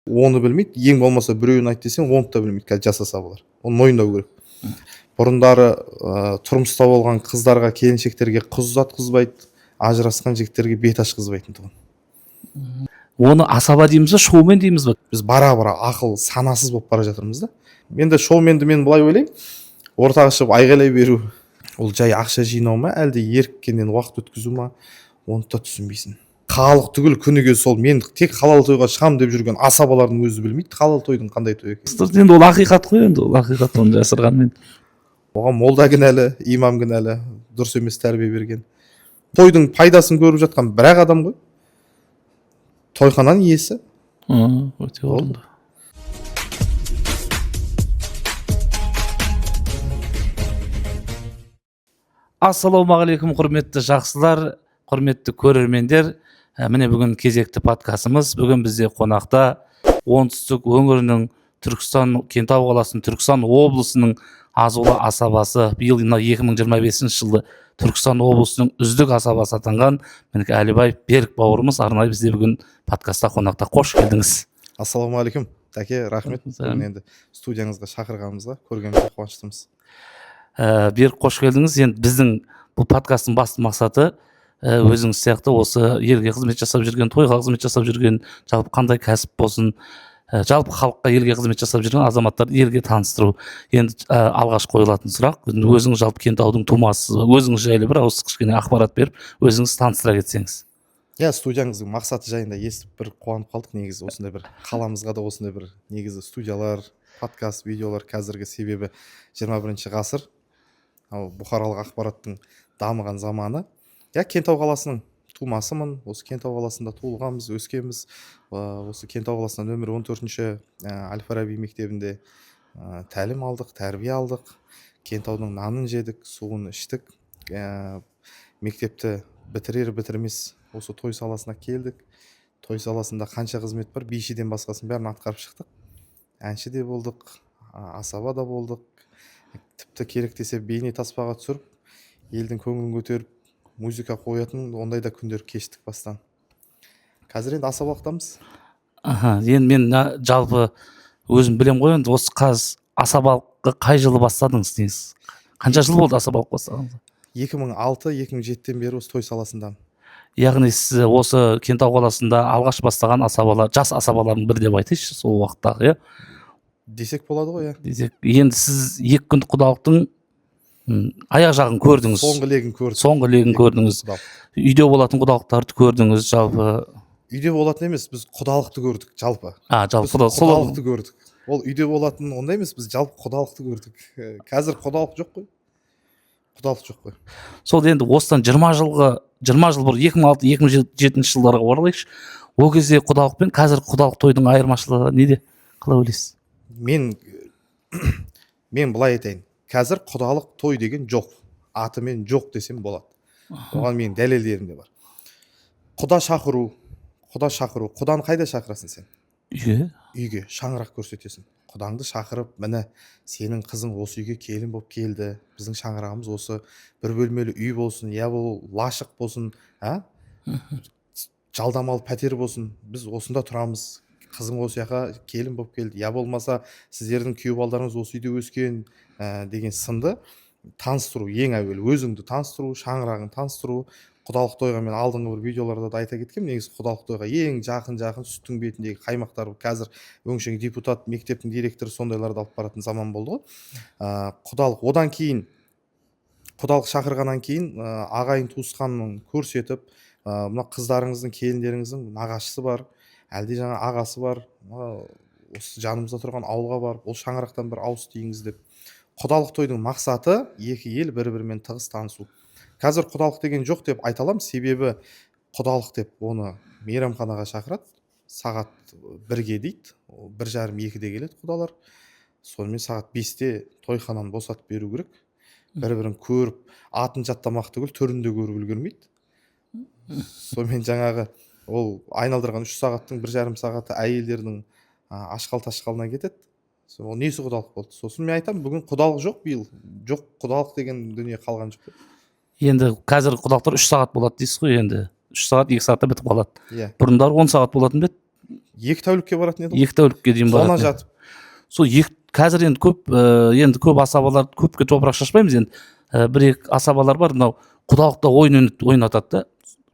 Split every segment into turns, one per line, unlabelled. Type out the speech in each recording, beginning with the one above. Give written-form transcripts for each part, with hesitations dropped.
оны білмейді, ең болмаса біреуін айт десең оны да білмейді, қазір жасаса болар. Оны мойындау керек. Бұрындары тұрмыста болған қыздарға, келіншектерге қыз ұзатқызбайды, ажырасқан жігіттерге бет ашқызбайтын тұғын.
Оны асаба дейміз бе, шоумен дейміз бе?
Біз бара-бара ақыл санасыз болып бара жатырмыз да. Мен де шоуменді мен былай ойлаймын, ортаға шығып айғайлай беру, ол жай ақша жинау ма, әлде еріккеннен уақыт өткізу ма, оны да түсінбейсің. Халық түгіл күніге сол мен тек халал тойға шығам деп жүрген асабалардың өзі білмейді халал тойдың қандай той екенін.
Енді ол ақиқат қой, енді ол ақиқат, оны жасырғанмен.
Оған молда кінәлі, имам кінәлі, дұрыс емес тәрбие берген. Тойдың пайдасын көріп жатқан бір-ақ адам ғой. Тойхананың иесі.
Өте орынды. Ассалаумағалейкум, құрметті жақсылар, құрметті көрермендер. Міне бүгін кезекті подкастымыз. Бүгін бізде қонақта оңтүстік өңірінің Түркістан, Кентау қаласының Түркістан облысының азулы асабасы, биыл 2025 жылы Түркістан облысының үздік асабасы атанған мінекей Әлібай Берік бауырымыз арнайы бізде бүгін подкастта қонақта. Қош келдіңіз.
Ассалаумағалейкум. Тәке, рахмет. Енді студияңызға шақырғанымызға көргенімізге қуаныштымыз.
Берік, қош келдіңіз. Енді біздің бұл подкасттың басты мақсаты өзіңіз сияқты осы елге қызмет жасап жүрген, тойға қызмет жасап жүрген, жалпы қандай кәсіп болсын, жалпы халыққа елге қызмет жасап жүрген азаматтарды елге таныстыру. Енді алғаш қойылатын сұрақ, өзіңіз жалпы Кентаудың тумасысыз, өзіңіз жайлы бір ауыз кішкене ақпарат беріп, өзіңіз таныстыра кетсеңіз.
Студияңыздың мақсаты жайында естіп бір қуанып қалдық. Негізі осындай бір қаламызға да осындай бір негізі студиялар, подкаст, видеолар қазіргі, себебі 21 ғасыр бұқаралық ақпараттың дамыған заманы. Кентау қаласының тумасымын. Осы Кентау қаласында туылғанбыз, өскенбіз. Осы Кентау қаласынан нөмір 14-ші Әл-Фараби мектебінде тәлім алдық, тәрбие алдық. Кентаудың нанын жедік, суын іштік. Мектепті бітірер-бітірмес осы той саласына келдік. Той саласында қанша қызмет бар, бишіден басқасын бәрін атқарып шықтық. Әнші де болдық, асаба да болдық. Тіпті керек десе бейне таспаға түсіріп, елдің көңілін көтеріп, музыка қоятын, ондай да күндер кештік бастан. Қазір енді асабалықтамыз.
Енді мен жалпы өзім білем ғой, енді осы асабалыққа қай жылы бастадыңыз дейсіз? Қанша жыл болды асабалық бастағаныңызға?
2006-2007-тен бері осы той саласындамын.
Яғни сіз осы Кентау қаласында алғаш бастаған асабалар, жас асабалардың бірі деп айтайыншы, сол уақыттағы,
десек болады ғой,
десек. Енді сіз 2 күндік құдалықтың аяқ жағын көрдіңіз.
Соңғы легін көрдіңіз.
Үйде болатын құдалықтарды көрдіңіз, жалпы.
Үйде болатын емес, біз құдалықты көрдік, жалпы.
Жалпы
құдалықты көрдік. Ол үйде болатын ондай емес, біз жалпы құдалықты көрдік. Қазір құдалық жоқ қой.
Сол енді осыдан 20 жыл бұрын 2006-2007 жылдарға оралайықшы. Ол кезде құдалық пен қазір құдалық тойдың айырмашылығы неде? Қалай ойлайсыз?
Мен былай айтайын. Қазір құдалық той деген жоқ. Атымен жоқ десем болады. Оған менің дәлелдерім де бар. Құда шақыру. Құданы қайда шақырасың сен? Үйге шаңырақ көрсетесің. Құдаңды шақырып, міне сенің қызың осы үйге келін болып келді. Біздің шаңырағымыз осы бір бөлмелі үй болсын, бұл лашық болсын, жалдамалы пәтер болсын. Біз осында тұрамыз. Қызың осы жаққа келін болып келді. Болмаса сіздердің күйеу балдарыңыз осы үйде өскен деген сынды таныстыру, ең әуелі өзіңді таныстыру, шаңырағын таныстыру. Құдалық тойға мен алдыңғы бір видеоларда да айта кеткем, негізі құдалық тойға ең жақын сүттің бетіндегі қаймақтар. Қазір өңшең депутат, мектептің директоры сондайларды алып баратын заман болды ғой. Құдалық, одан кейін құдалық шақырғаннан кейін ағайын туысқанын көрсетіп, мына қыздарыңыздың, келіндеріңіздің нағашысы бар, әлде жаңа ағасы бар, осы жанымызда тұрған ауылға бар, ол шаңырақтан бір ауыз тиіңіз деп. Құдалық тойдың мақсаты екі ел бір-бірімен тығыз танысу. Қазір құдалық деген жоқ деп айта аламын, себебі құдалық деп оны мейрамханаға шақырады, сағат 1-ге дейді, 1:30-2-де келеді құдалар. Сонымен сағат 5-те тойхананы босатып беру керек. Бір-бірін көріп, атын жаттамақ түгіл, түрін де көріп үлгермейді. Сонымен жаңағы ол айналдырған 3 сағаттың 1,5 сағаты әйелдердің ашқал-ташқалына кетеді. Ол несі құдалық болды? Сосын мен айтамын, бүгін құдалық жоқ биыл. Жоқ, құдалық деген дүние қалған жоқ.
Енді қазір құдалықтар 3 сағат болады дейсіз ғой, енді 3 сағат 2 сағатта бітіп қалады. Бұрындары 10 сағат болатын бе?
2 тәулікке баратын еді ғой.
2 тәулікке дейін
Тона
барады.
жатып.
Сол қазір енді көп асабалар көпке топырақ шашпаймыз енді. Бір-екі асабалар бар, мынау құдалықта ойын ойнатады да.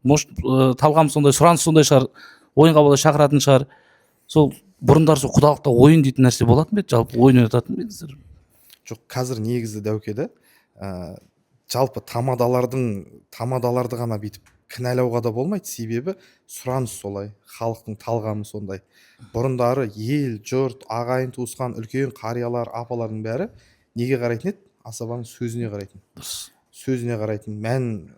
Может, талғам сондай, сұраныс сондай шығар, ойынға бола шақыратын шығар. Сол бұрындар сол құдалықта ойын дейтін нәрсе болатын ба еді, жалпы ойын ойнататын ба едіңіздер?
Жоқ, қазір негізі дәукеді жалпы тамадаларды ғана бүйтіп кінәлауға да болмайды, себебі сұраныс солай, халықтың талғамы сондай. Бұрындары ел, жұрт, ағайын туысқан үлкен қариялар, апалардың бәрі неге қарайтын еді? Асабаның сөзіне қарайтын. Сөзіне қарайтын.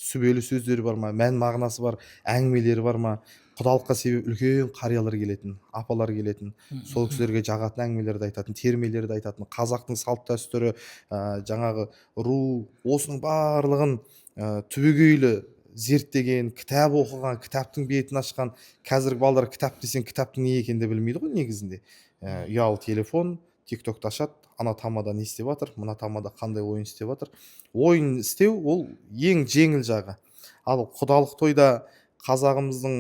Сүбелі сөздері бар ма, мән мағынасы бар, әңгімелері бар ма? Құдалыққа себеп үлкен қариялар келетін, апалар келетін, сол кісілерге жағатын әңгімелерді айтатын, термелерді айтатын, қазақтың салт дәстүрі, жаңағы ру, осының барлығын түбегейлі зерттеген, кітап оқыған, кітаптың бетін ашқан. Қазіргі балалар кітап десең кітаптың не екенін де білмейді ғой негізінде. Ұялы телефон, тиктокты ашады, ана тамада не істеп жатыр, мына тамада қандай ойын істеп жатыр. Ойын істеу ол ең жеңіл жағы. Ал құдалық тойда қазағымыздың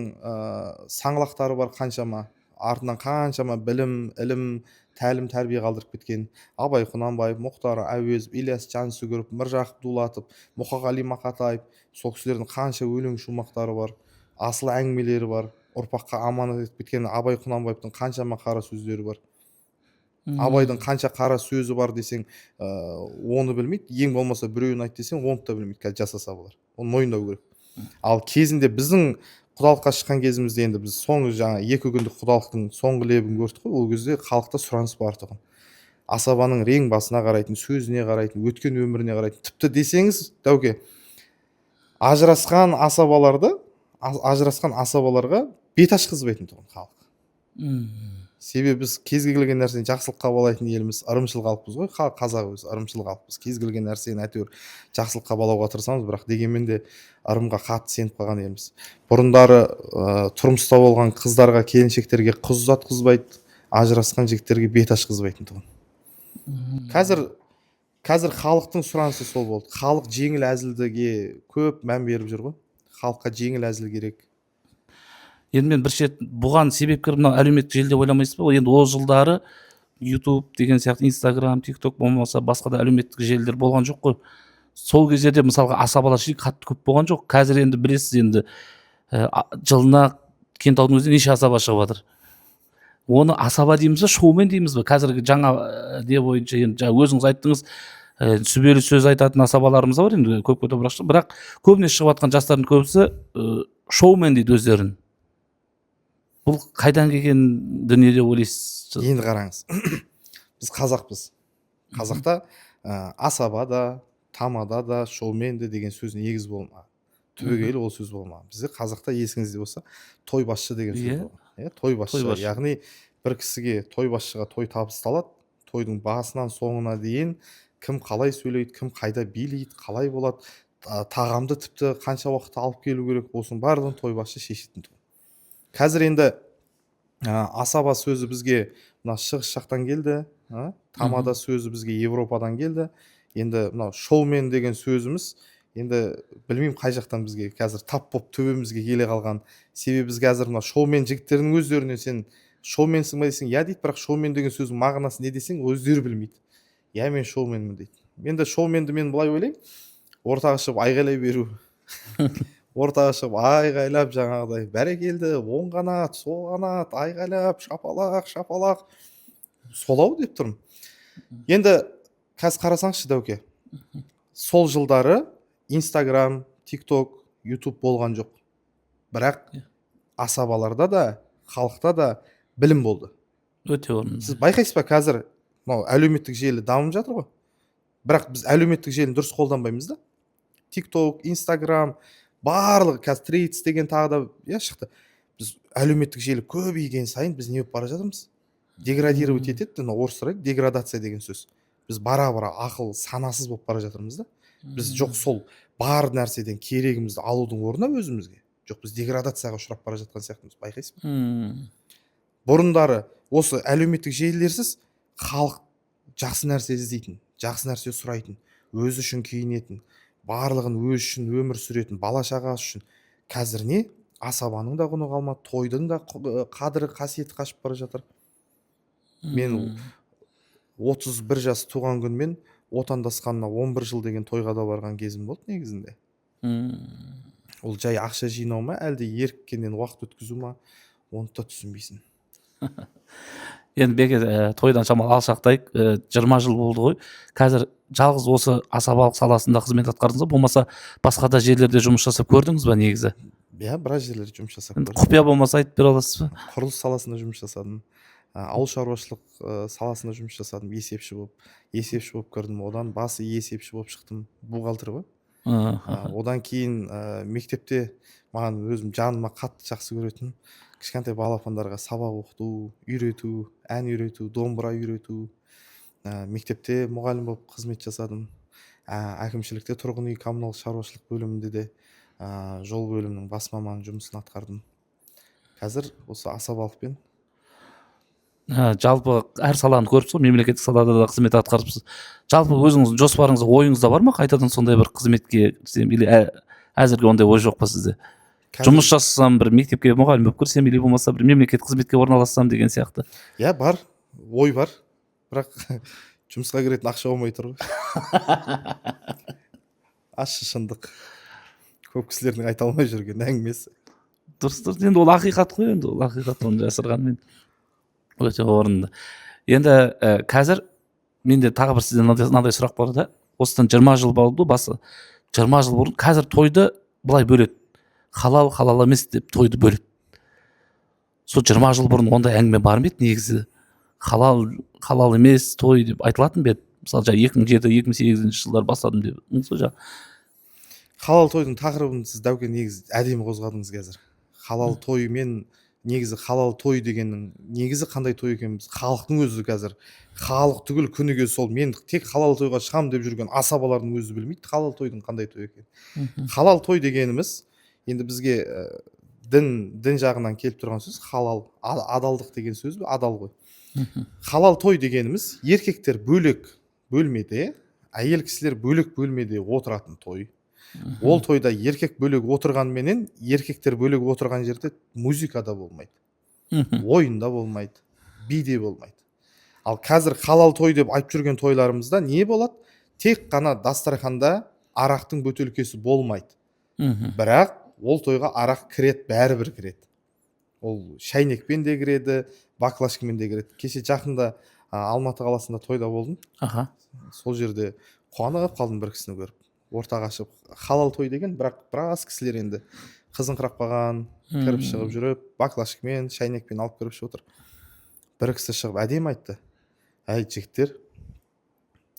саңлақтары бар қаншама, артынан қаншама білім, ілім, тәлім, тәрбие қалдырып кеткен. Абай Құнанбаев, Мұхтар Әуезов, Ильяс Жансүгіров, Міржақып Дулатов, Мұқағали Мақатаев, сол кісілердің қанша өлең шумақтары бар, асыл әңгімелері бар, ұрпаққа аманат етіп кеткен Абай Құнанбаевтың қаншама қара сөздері бар. Абайдың қанша қара сөзі бар десең, оны білмейді. Ең болмаса біреуін айт десең, оны да білмейді. Қазір жасаса болар. Оны мойындау керек. Ал кезінде біздің құдалыққа шыққан кезімізде, енді біз соңғы жаңа 2 күндік құдалықтың соңғы лебін көрдік қой, ол кезде халықта сұраныс бар тұғын. Асабаның рең басына қарайтын, сөзіне қарайтын, өткен өміріне қарайтын. Тіпті десеңіз, дәуке, ажырасқан асабаларға бет ашқызбайтын тұғын халық. Себебі біз кез келген нәрсені жақсылыққа балайтын еліміз, ырымшыл халықпыз ғой, қазақ өзі ырымшыл халықпыз. Кез келген нәрсені әйтеуір жақсылыққа балауға тырысамыз, бірақ дегенмен де ырымға қатты сеніп қалған еліміз. Бұрындары тұрмыста болған қыздарға, келіншектерге қыз ұзатқызбайды, ажырасқан жігіттерге бет ашқызбайтын тұғын. Қазір халықтың сұранысы сол болды. Халық жеңіл әзілдіге көп мән беріп жүр ғой. Халыққа жеңіл әзіл керек.
Енді мен бір шет бұған себепкер мынау әлеуметтік желі деп ойламайсыз ба? Енді ол жылдары YouTube деген сияқты, Instagram, TikTok болмаса басқа да әлеуметтік желілер болған жоқ қой. Сол кездерде мысалға асабалар қатты көп болған жоқ. Қазір енді білесіз, енді жылына Кентаудың өзінде неше асаба шығып жатыр. Оны асаба дейміз бе, шоумен дейміз бе? Қазіргі жаңа не бойынша, енді өзіңіз айттыңыз, сүбелі сөз айтатын асабаларымыз бар енді көпке топырақ, бірақ көбіне шығып жатқан жастардың көбісі шоумен дейді өздерін. Бұл қайдан келген дүние деп ойлайсыз?
Енді қараңыз. Біз қазақпыз. Қазақта асаба да, тамада да, шоумен де деген сөз негіз болма. Түбегейлі ол сөз болма. Бізде қазақта есіңізде болса, той басшы деген сөз болған. Той басшы. Яғни бір кісіге, той басшыға той табысталады. Тойдың басынан соңына дейін кім қалай сөйлейді, кім қайда билейді, қалай болады, тағамды тіпті қанша уақыт алып келу керек, осының барлығын той басшы шешетін. Қазір енді асаба сөзі бізге мына шығыс жақтан келді, тамада сөзі бізге Европадан келді. Енді мынау шоумен деген сөзіміз енді білмеймін қай жақтан бізге қазір тап болып төбемізге келе қалған. Себебі біз қазір мына шоумен жігіттердің өздеріне сен шоуменсің ба десең, я дейді, бірақ шоумен деген сөздің мағынасы не десең, өздері білмейді. Я мен шоуменмін дейді. Енді шоуменді мен былай ойлаймын, ортаға шығып айғайлай беру. Ортаға шығып айғайлап жаңағыдай бәрекелді, оң қанат, сол қанат, айғайлап, шапалақ. Солау деп тұрмын. Енді қазір қарасаңызшы дәуке. Сол жылдары Instagram, TikTok, YouTube болған жоқ. Бірақ асабаларда да, халықта да білім болды.
Өте орынды.
Сіз байқайсыз ба, қазір әлеуметтік желі дамып жатыр ғой. Бірақ біз әлеуметтік желіні дұрыс қолданбаймыз да. TikTok, Instagram, барлығы қазір Threads деген тағы да шықты. Біз әлеуметтік желі көбейген сайын біз не болып бара жатырмыз? Деградировать етеді, орысша деградация деген сөз. Біз бара-бара ақыл, санасыз болып бара жатырмыз да. Біз жоқ сол бар нәрседен керегімізді алудың орнына өзімізге. Жоқ, біз деградацияға ұшырап бара жатқан сияқтымыз, байқайсыз ба? Бұрындары осы әлеуметтік желілерсіз халық жақсы нәрсе іздейтін, жақсы нәрсе сұрайтын, өзі үшін киінетін, барлығын өз үшін өмір сүретін, бала шағасы үшін. Қазір не? асабаның да құны қалмады, тойдың да қадірі қасиеті қашып бара жатыр. Мен 31 жас туған күнмен отандасқанына 11 жыл деген тойға да барған кезім болды негізінде. Ол жай ақша жинау ма, әлде еріккеннен уақыт өткізу ма, оны да түсінбейсің.
Енді беке тойдан шамалы алшақтайық, 20 жыл болды ғой. Қазір жалғыз осы асабалық саласында қызмет атқардыңыз ба, болмаса басқа да жерлерде жұмыс жасап көрдіңіз ба негізі?
Иә, біраз жерлерде жұмыс жасап
Енді
көрдім.
құпия болмаса айтып бере аласыз ба?
Құрылыс саласында жұмыс жасадым. Ауыл шаруашылық саласында жұмыс жасадым, есепші болып кірдім. Одан басы есепші болып шықтым, бухгалтер ғой. Одан кейін мектепте маған өзім жаныма қатты жақсы көретін кішкентай балапандарға сабақ оқыту, үйрету, ән үйрету, домбыра үйрету. Мектепте мұғалім болып қызмет жасадым. Әкімшілікте тұрғын үй коммуналдық шаруашылық бөлімінде де жол бөлімінің бас маманы жұмысын атқардым. Қазір осы асабалықпен.
Жалпы әр саланы көріпсіз ғой, мемлекеттік салада да қызмет атқарыпсыз. Жалпы өзіңіздің жоспарыңызда, ойыңызда бар ма қайтадан сондай бір қызметке кірсем, или әзірге ондай ой жоқ па сізде? Жұмыс жасасам, бір мектепке мұғалім болып кірсем, или болмаса бір мемлекеттік қызметке орналассам деген сияқты.
Иә, бар, ой бар, бірақ жұмысқа кіретін ақша болмай тұр ғой. Ащы шындық. Көп кісілердің айта алмай жүрген әңгімесі.
Дұрыс, енді ол ақиқат қой, енді ол ақиқат, оны жасырғанмен өте орынды. Енді қазір менде тағы бір сізден мынандай сұрақ бар да, осыдан 20 жыл болды, басы 20 жыл бұрын қазір тойды былай бөледі, халал емес деп тойды бөледі. Сол 20 жыл бұрын ондай әңгіме бар ма еді негізі? Халал емес той деп айтылатын ба еді? Мысалы 2007-2008 жылдар бастадым деп.
Халал тойдың тақырыбын сіз дәуке негізі әдемі қозғадыңыз қазір. Халал той мен негізі халал той дегеннің негізі қандай той екенін халықтың өзі қазір, халық түгіл күніге сол мен тек халал тойға шығам деп жүрген асабалардың өзі білмейді халал тойдың қандай той екенін. Халал той дегеніміз енді бізге дін жағынан келіп тұрған сөз халал, адалдық деген сөз бе, адал ғой. Халал той дегеніміз еркектер бөлек бөлмеде, әйел кісілер бөлек бөлмеде отыратын той. Ол тойда еркек бөлек отырғанменен еркектер бөлек отырған жерде музыка да болмайды, ойын да болмайды, би де болмайды. Ал қазір халал той деп айтып жүрген тойларымызда не болады? Тек қана дастарханда арақтың бөтелкесі болмайды. Бірақ ол тойға арақ кіреді, бәрібір кіреді. Ол шайнекпен де кіреді, баклашкамен де кіреді. Кеше жақында Алматы қаласында тойда болдым. Сол жерде қуанып қалдым бір кісіні көріп. Ортаға шығып, халал той деген, бірақ біраз кісілер енді қызыңқырап қалған, кіріп шығып жүріп, баклашкамен, шайнекпен алып кіріп шығып отыр. Бір кісі шығып әдемі айтты: әй жігіттер,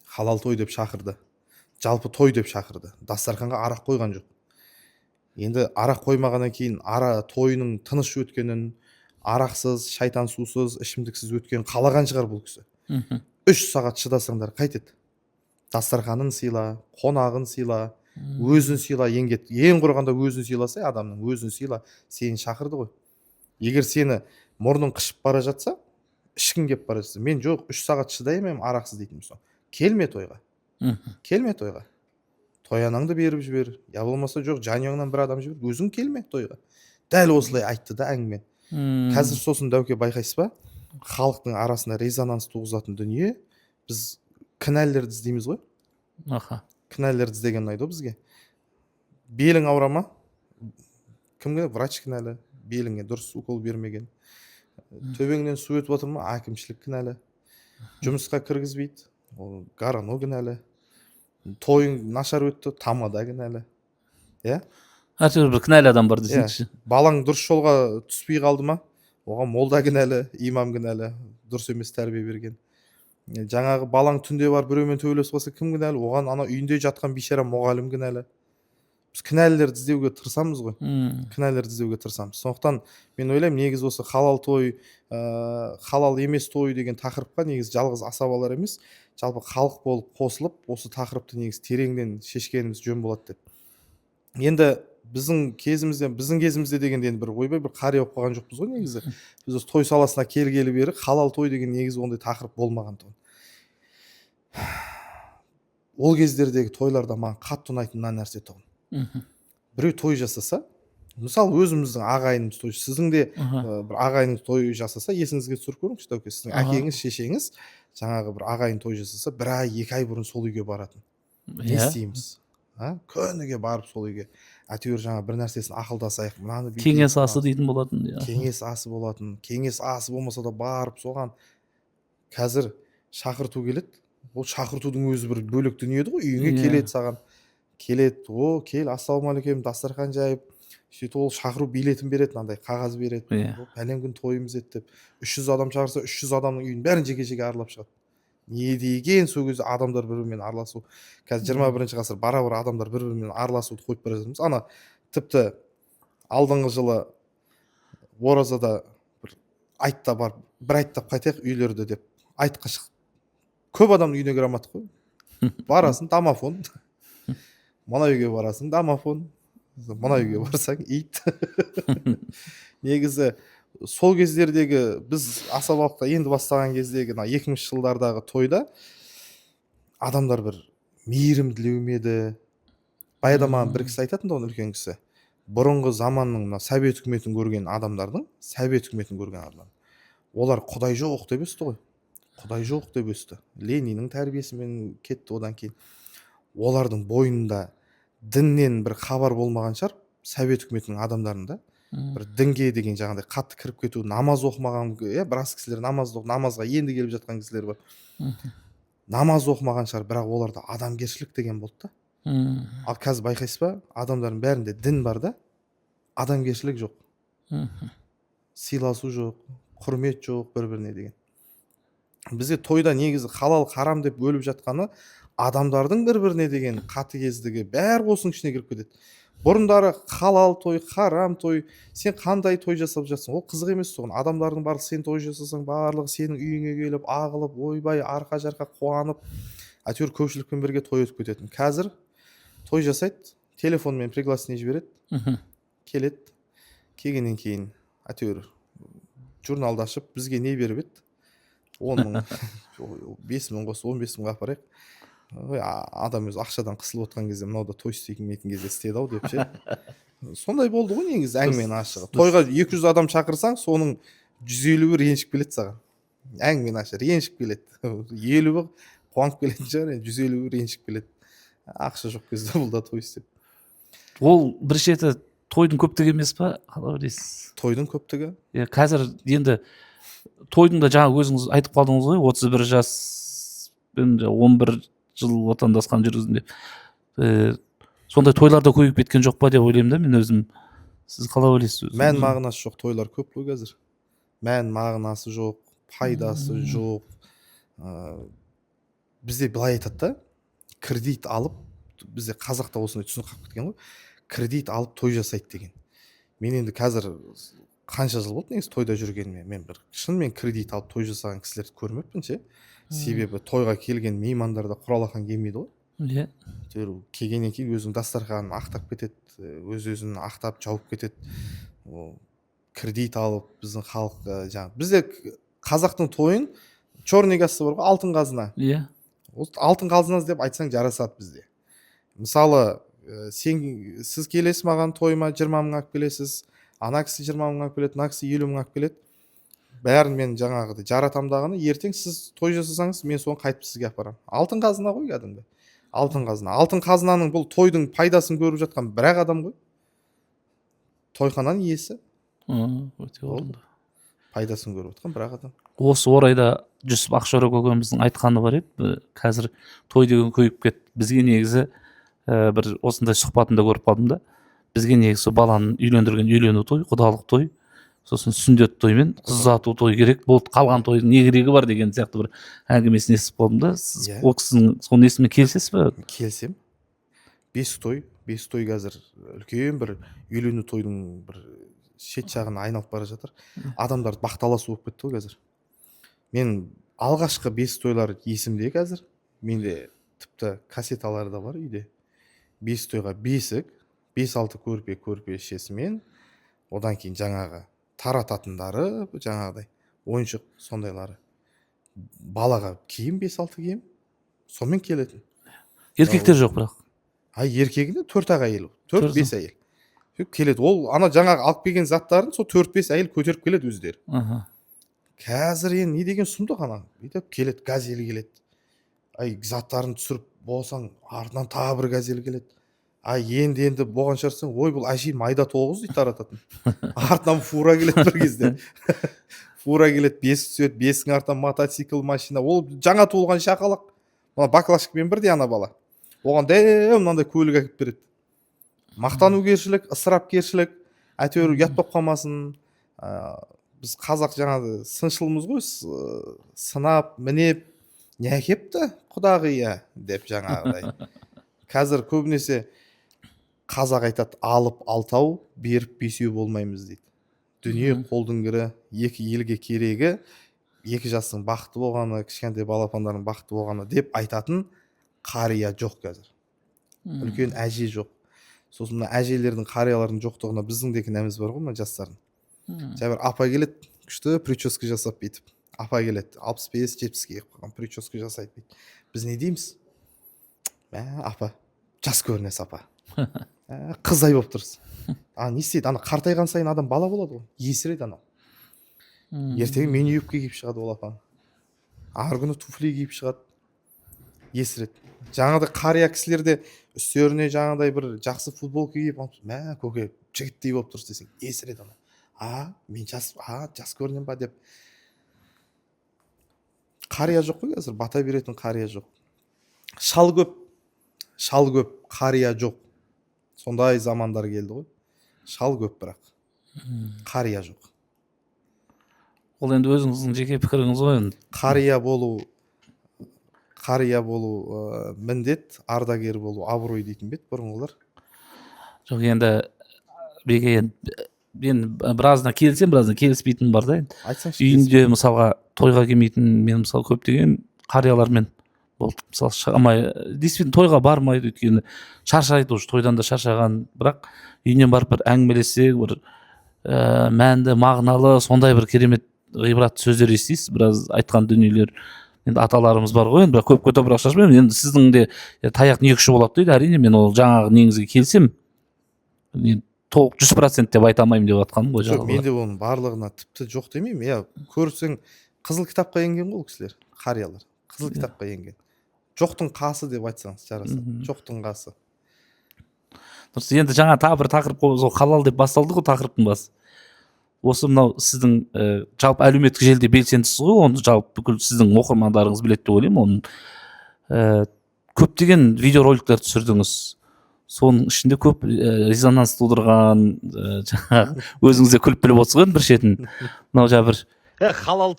халал той деп шақырды, жалпы той деп шақырды, дастарханға арақ қойған жоқ. Енді арақ қоймағаннан кейін тойының тыныш өткенін, арақсыз, шайтан сусыз, ішімдіксіз өткен қалаған шығар бұл кісі. 3 сағат шыдасаңдар қайтеді. Дастарханын сыйла, қонағын сыйла, өзін сыйла, ең құрғанда өзін сыйласа, адамның өзін сыйла, сені шақырды ғой. Егер сені мұрның қышып бара жатса, ішкің кеп бара жатса, мен жоқ 3 сағат шыдаймын арақсыз дейтін болсам, келме тойға. Келме тойға. Тоянаңды беріп жібер, я болмаса жоқ жаныңнан бір адам жібер, өзің келме тойға. Дәл осылай айтты да әңгіме. Қазір сосын дәуке байқайсыз ба? Халықтың арасында резонанс туғызатын дүние, біз кінәлілерді іздейміз ғой. Кінәлілерді іздеген ұнайды бізге. Белің ауырама? Кімге? Врач кінәлі. Беліңе дұрыс укол бермеген. Төбеңнен су өтіп отыр ма? Әкімшілік кінәлі. Жұмысқа кіргізбейді. Ол гарано кінәлі. Тойың нашар өтті, тамада кінәлі. Иә?
Әртүрлі бір кінәлі адам бар десеңізші.
Балаң дұрыс жолға түспей қалды ма? Оған молда кінәлі, имам кінәлі. Дұрыс емес тәрбие берген. Жаңағы балаң түнде бар біреумен төбелесіп қалса кім кінәлі? Оған ана үйінде жатқан бейшара мұғалім кінәлі. Біз кінәлілерді іздеуге тырысамыз ғой. Кінәлілерді іздеуге тырысамыз. Сондықтан мен ойлаймын, негізі осы халал той, халал емес той деген тақырыпқа негізі жалғыз асабалар емес, жалпы халық болып қосылып, осы тақырыпты негізі тереңден шешкеніміз жөн болады деп. Енді біздің кезімізде дегенде бір ойбай бір қария болып қалған жоқпыз ғой негізі. Біз осы той саласына келгелі бері халал той деген негізі ондай тақырып болмаған тұғын. Ол кездердегі тойларда маған қатты ұнайтын мына нәрсе тұғын. Біреу той жасаса, мысалы өзіміздің ағайынымыз той, сіздің де
Аха.
бір ағайыныңыз той жасаса есіңізге түсіріп көріңізші тәуке, сіздің
Аха.
әкеңіз шешеңіз жаңағы бір ағайын той жасаса 1 ай 2 ай бұрын сол үйге баратын. Не
Иә.
істейміз? Күніге барып сол үйге әйтеуір жаңа бір нәрсесін ақылдасайық, мынаны
Кеңес асы дейтін болатын.
кеңес асы болатын. Кеңес асы болмаса да барып соған қазір шақырту келеді. Ол шақыртудың өзі бір бөлек дүние еді ғой. Үйіңе
Иә.
келеді саған. Келеді, кел, ассалаумағалейкум, дастархан жайып, сөйтіп ол шақыру билетін береді, мынандай қағаз береді.
Иә.
Пәлен күн тойымыз еді деп. 300 адам шақырса, 300 адамның үйін бәрін жеке-жеке аралап шығады. Не деген сол кезде адамдар бір-бірімен араласу. Қазір 21 ғасыр бара-бара адамдар бір-бірімен араласуды қойып бара жатырмыз. Ана тіпті алдыңғы жылы оразада бір айтта барып, бір айттап қайтайық үйлерді деп айтқа шығып, көп адамның үйіне кіре алмадық қой. Барасың, домофон. Мына үйге барасың, домофон. Мына үйге барсаң, ит. Негізі сол кездердегі біз асабалықта енді бастаған кездегі 2000 жылдардағы тойда адамдар бір мейірім тілеумеді. Баяда маған бір кісі айтатын да, оны үлкен кісі. Бұрынғы заманның мына совет үкіметін көрген адамдардың, олар құдай жоқ деп өсті ғой. Құдай жоқ деп өсті. Лениннің тәрбиесімен кетті одан кейін. Олардың бойында діннен бір хабар болмаған шығар, совет үкіметінің адамдарында. Бір дінге деген жаңағыдай қатты кіріп кету, намаз оқымаған, біраз кісілер намазға енді келіп жатқан кісілер бар. Намаз оқымаған шығар, бірақ оларда адамгершілік деген болды да. Ал қазір байқайсыз ба, адамдардың бәрінде дін бар да, адамгершілік жоқ. Сыйласу жоқ, құрмет жоқ бір-біріне деген. Бізде тойда негізі халал харам деп бөліп жатқаны адамдардың бір-біріне деген қатыгездігі бәрі осының ішіне кіріп кетеді. Бұрындары халал той, харам той, сен қандай той жасап жатсың, ол қызық емес соған. Адамдардың барлығы сен той жасасаң, барлығы сенің үйіңе келіп, ағылып, ойбай, арқа-жарқа қуанып, әйтеуір көпшілікпен бірге той өтіп кететін. Қазір той жасайды, телефонмен пригласение жібереді, келеді, келгеннен кейін әйтеуір журналды ашып, бізге не беріп еді? 10 мың, 5 мың қосып, 15 мыңға апарайық. Адам өзі ақшадан қысылып отқан кезде мынау да той істейтін кезде істеді ау деп ше. Сондай болды ғой негізі әңгіменің ашығы. Тойға 200 адам шақырсаң, соның 150-і ренжіп келеді саған. Әңгіменің ашығы ренжіп келеді. 50-і қуанып келетін шығар, 150-і ренжіп келеді. Ақша жоқ кезде бұл да той істеп.
Ол бір шеті тойдың көптігі емес па? Қалай ойлайсыз?
Тойдың көптігі?
Қазір енді тойдың да жаңа өзіңіз айтып қалдыңыз ғой, 31 жас пен 11 жыл отандасқан жүргізінде. Сондай тойлар да көбейіп кеткен жоқ па деп ойлаймын да мен өзім. Сіз қалай ойлайсыз?
Мән мағынасы жоқ тойлар көп қой қазір. Мән мағынасы жоқ, пайдасы жоқ. Бізде былай айтады да, кредит алып, бізде қазақта осындай түсінік қалып кеткен ғой, кредит алып той жасайды деген. Мен енді қазір қанша жыл болды негізі тойда жүргеніме, мен бір шынымен кредит алып той жасаған кісілерді көрмеппін ше. Себебі тойға келген меймандарда құралақан келмейді ғой.
Иә.
Келгеннен кейін өзінің дастарханын ақтап кетеді, өз-өзін ақтап жауып кетеді. Кредит алып біздің халық жаңағы бізде қазақтың тойын черный касса бар ғой, алтын қазына.
Иә.
Алтын қазына деп айтсаң жарасады бізде. Мысалы, сіз келесіз маған тойыма 20 мың алып келесіз, ана кісі 20 мың алып келеді, ана кісі 50 мың алып келеді. Бәрін мен жаңағыдай жаратамдағыны, ертең сіз той жасасаңыз, мен соны қайтып сізге апарамын. Алтын қазына ғой кәдімгі. Алтын қазына. Алтын қазынаның бұл тойдың пайдасын көріп жатқан бір-ақ адам ғой. Тойхананың иесі.
Өте орынды.
Пайдасын көріп жатқан бір-ақ адам.
Осы орайда Жүсіп Ақшора көкеміздің айтқаны бар еді. Қазір той деген көйіп кетті. Бізге негізі бір осындай сұхбатында көріп қалдым да. Бізге негізі баланы үйлендірген үйлену той, құдалық той, сосын сүндет той мен қыз ұзату той керек. Болды, қалған тойдың не керегі бар деген сияқты бір әңгімесін естіп қалдым да. Сіз ол кісінің соның несімен келісесіз бе?
Келісем. 5 той қазір үлкен бір үйлену тойдың бір шет жағына айналып бара жатыр. Адамдар бақталасу болып кетті ғой қазір. Мен алғашқы 5 тойлар есімде қазір. Менде тіпті кассеталары да бар үйде. 5 тойға бесік, 5-6 көрпе шешесімен, одан кейін жаңағы тарататындары, жаңағыдай ойыншық сондайлары. Балаға киім 5-6 киім, сонымен келетін.
Еркектер жоқ бірақ.
Еркегінде 4 ақ әйел, 4-5 әйел. келеді. Ол ана жаңағы алып келген заттарын сол 4-5 әйел көтеріп келеді өздері. Қазір енді не деген сұмдық ана. Бүйтіп келеді, газель келеді. Ай, заттарын түсіріп болсаң, артынан тағы бір газель келеді. Ай, енді болған шығарсың, ой, бұл әшейін майда 9 дейді тарататын. Артынан фура келеді бір кезде. Фура келеді, 5 түседі, 5-ің артынан мотоцикл, машина. Ол жаңа туылған шақалақ. Мына баклашкамен бірдей ана бала. Оған мынандай көлік әкеп береді. Мақтанукершілік, ысырапкершілік, әйтеуір ұят болып қалмасын. Біз қазақ жаңағы сыншылымыз ғой, сынап, мінеп, не әкепті құдағия деп жаңағыдай. Қазір көбінесе қазақ айтады, алып алтау, беріп бесеу болмаймыз дейді. Дүние қолдың кірі, екі елге керегі, екі жастың бақытты болғаны, кішкентай балапандардың бақытты болғаны деп айтатын қария жоқ қазір. Үлкен әже жоқ. Сосын мына әжелердің, қариялардың жоқтығына біздің де кінәміз бар ғой, мына жастардың. Жаңа бір апа келеді, күшті прическа жасап бүйтіп. Апа келеді, 65-70-ге қойған прическа жасайды дейді. Біз не дейміз? Апа, жас көрінесіз апа. Қыздай болып тұрсыз. Не істейді? Ана қартайған сайын адам бала болады ғой. Есіреді анау. Ертең мені юбка киіп шығады ол апа. Ар күні туфли киіп шығады. Есіреді. Жаңағыдай қария кісілерде үстеріне жаңағыдай бір жақсы футболка киіп, көке, жігіттей болып тұрсыз десең, есіреді анау. Мен жас көрінем ба деп. Қария жоқ қой қазір, бата беретін қария жоқ. Шал көп, қария жоқ. Сондай замандар келді ғой. Шал көп бірақ. Қария жоқ.
Ол енді өзіңіздің жеке пікіріңіз ғой енді.
Қария болу міндет, ардагер болу абырой дейтін бет бұрынғылар.
Жоқ, енді мен біразына келсем, біразына келіспейтінім бар да енді.
Айтсаңшы.
Үйінде мысалға тойға келмейтін мен мысалы көптеген қариялармен болды. Мысалы шығамай, действительно тойға бармайды, өйткені шаршайды, уже тойдан да шаршаған, бірақ үйінен барып бір әңгімелесек, бір мәнді, мағыналы, сондай бір керемет ғибратты сөздер естисіз, біраз айтқан дүниелер. Енді аталарымыз бар ғой, енді бірақ көп топырақ шашпаймын. Енді сіздің де таяқ не күші болады дейді. Әрине мен ол жаңағы негізге келсем, толық 100% деп айта алмаймын деп жатқаным ғой.
Жоқ, мен де оның барлығына тіпті жоқ демеймін. Көрсең, қызыл кітапқа енген ғой кісілер, қариялар. Қызыл кітапқа енген. Жоқтың қасы деп айтсаңыз жарасады. Жоқтың қасы.
Дұрыс, енді жаңа тағы бір тақырып қой, халал деп басталды ғой тақырыптың басы. Осы мынау сіздің жалпы әлеуметтік желіде белсендісіз ғой, оны жалпы бүкіл сіздің оқырмандарыңыз біледі деп ойлаймын. Оның көптеген видеороликтер түсірдіңіз. Соның ішінде көп резонанс тудырған, жаңағы өзіңіз де күліп біліп отырсыз ғой бір шетін. Мынау жаңа бір
халал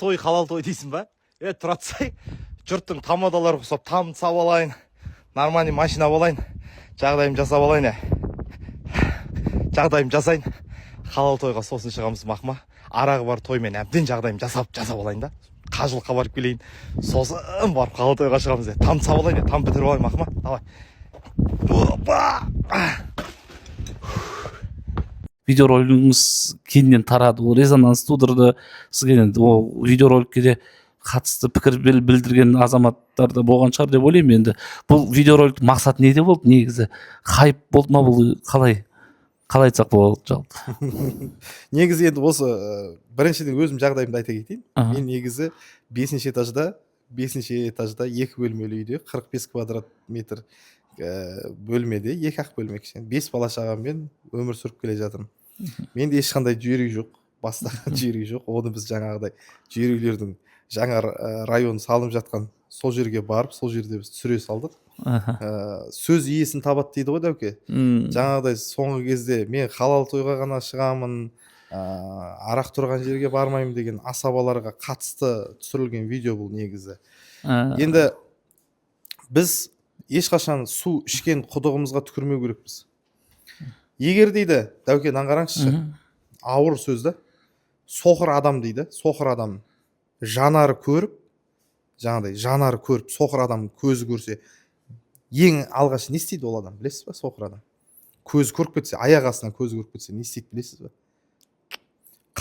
той дейсің ба? Тұра тұрсай, жұрттың тамадалары құсап, тамды сап алайын, нормальный машина болайын, жағдайым жасап алайын, жағдайым жасайын. Халал тойға сосын шығамыз мақма. Арағы бар тоймен әбден жағдайым жасап алайын да. Қажылыққа барып келейін. Сосын барып халал тойға шығамыз. Тамды сап алайын, там бітіріп алайын мақма. Давай.
видеоролигіңіз кеңінен тарады, ол резонанс тудырды. Сізге ол видеороликке де қатысты пікір білдірген азаматтар да болған шығар деп ойлаймын. Енді бұл видеоролик мақсат неде болды негізі? Хайп болды ма, бұл қалай айтсақ болады жалпы?
Негізі енді осы біріншіден өзім жағдайымды айта кетейін. Мен негізі 5-ші этажда 2 бөлмелі үйде 45 квадрат метр бөлмеде 2-ақ бөлме кішкене 5 бала шағаммен өмір сүріп келе жатырмын. Менде ешқандай жер үй жоқ, бастаған жер үй жоқ. Оны біз жаңағыдай жер үйлердің жаңа район салынып жатқан сол жерге барып, сол жерде біз түсіре салдық. Сөз иесін табады дейді ғой Дәуке. Жаңағыдай соңғы кезде мен халал тойға ғана шығамын, арақ тұрған жерге бармаймын деген асабаларға қатысты түсірілген видео бұл негізі. Енді біз ешқашан су ішкен құдығымызға түкірмеу керекпіз. Егер дейді, Дәуке аңғараңызшы, ауыр сөзді, соқыр адам дейді, соқыр адам жанары көріп, соқыр адам көзі көрсе, ең алғаш не істейді ол адам, білесіз ба? Соқыр адам көзі көріп кетсе, аяқ астынан көзі көріп кетсе, не істейді білесіз ба?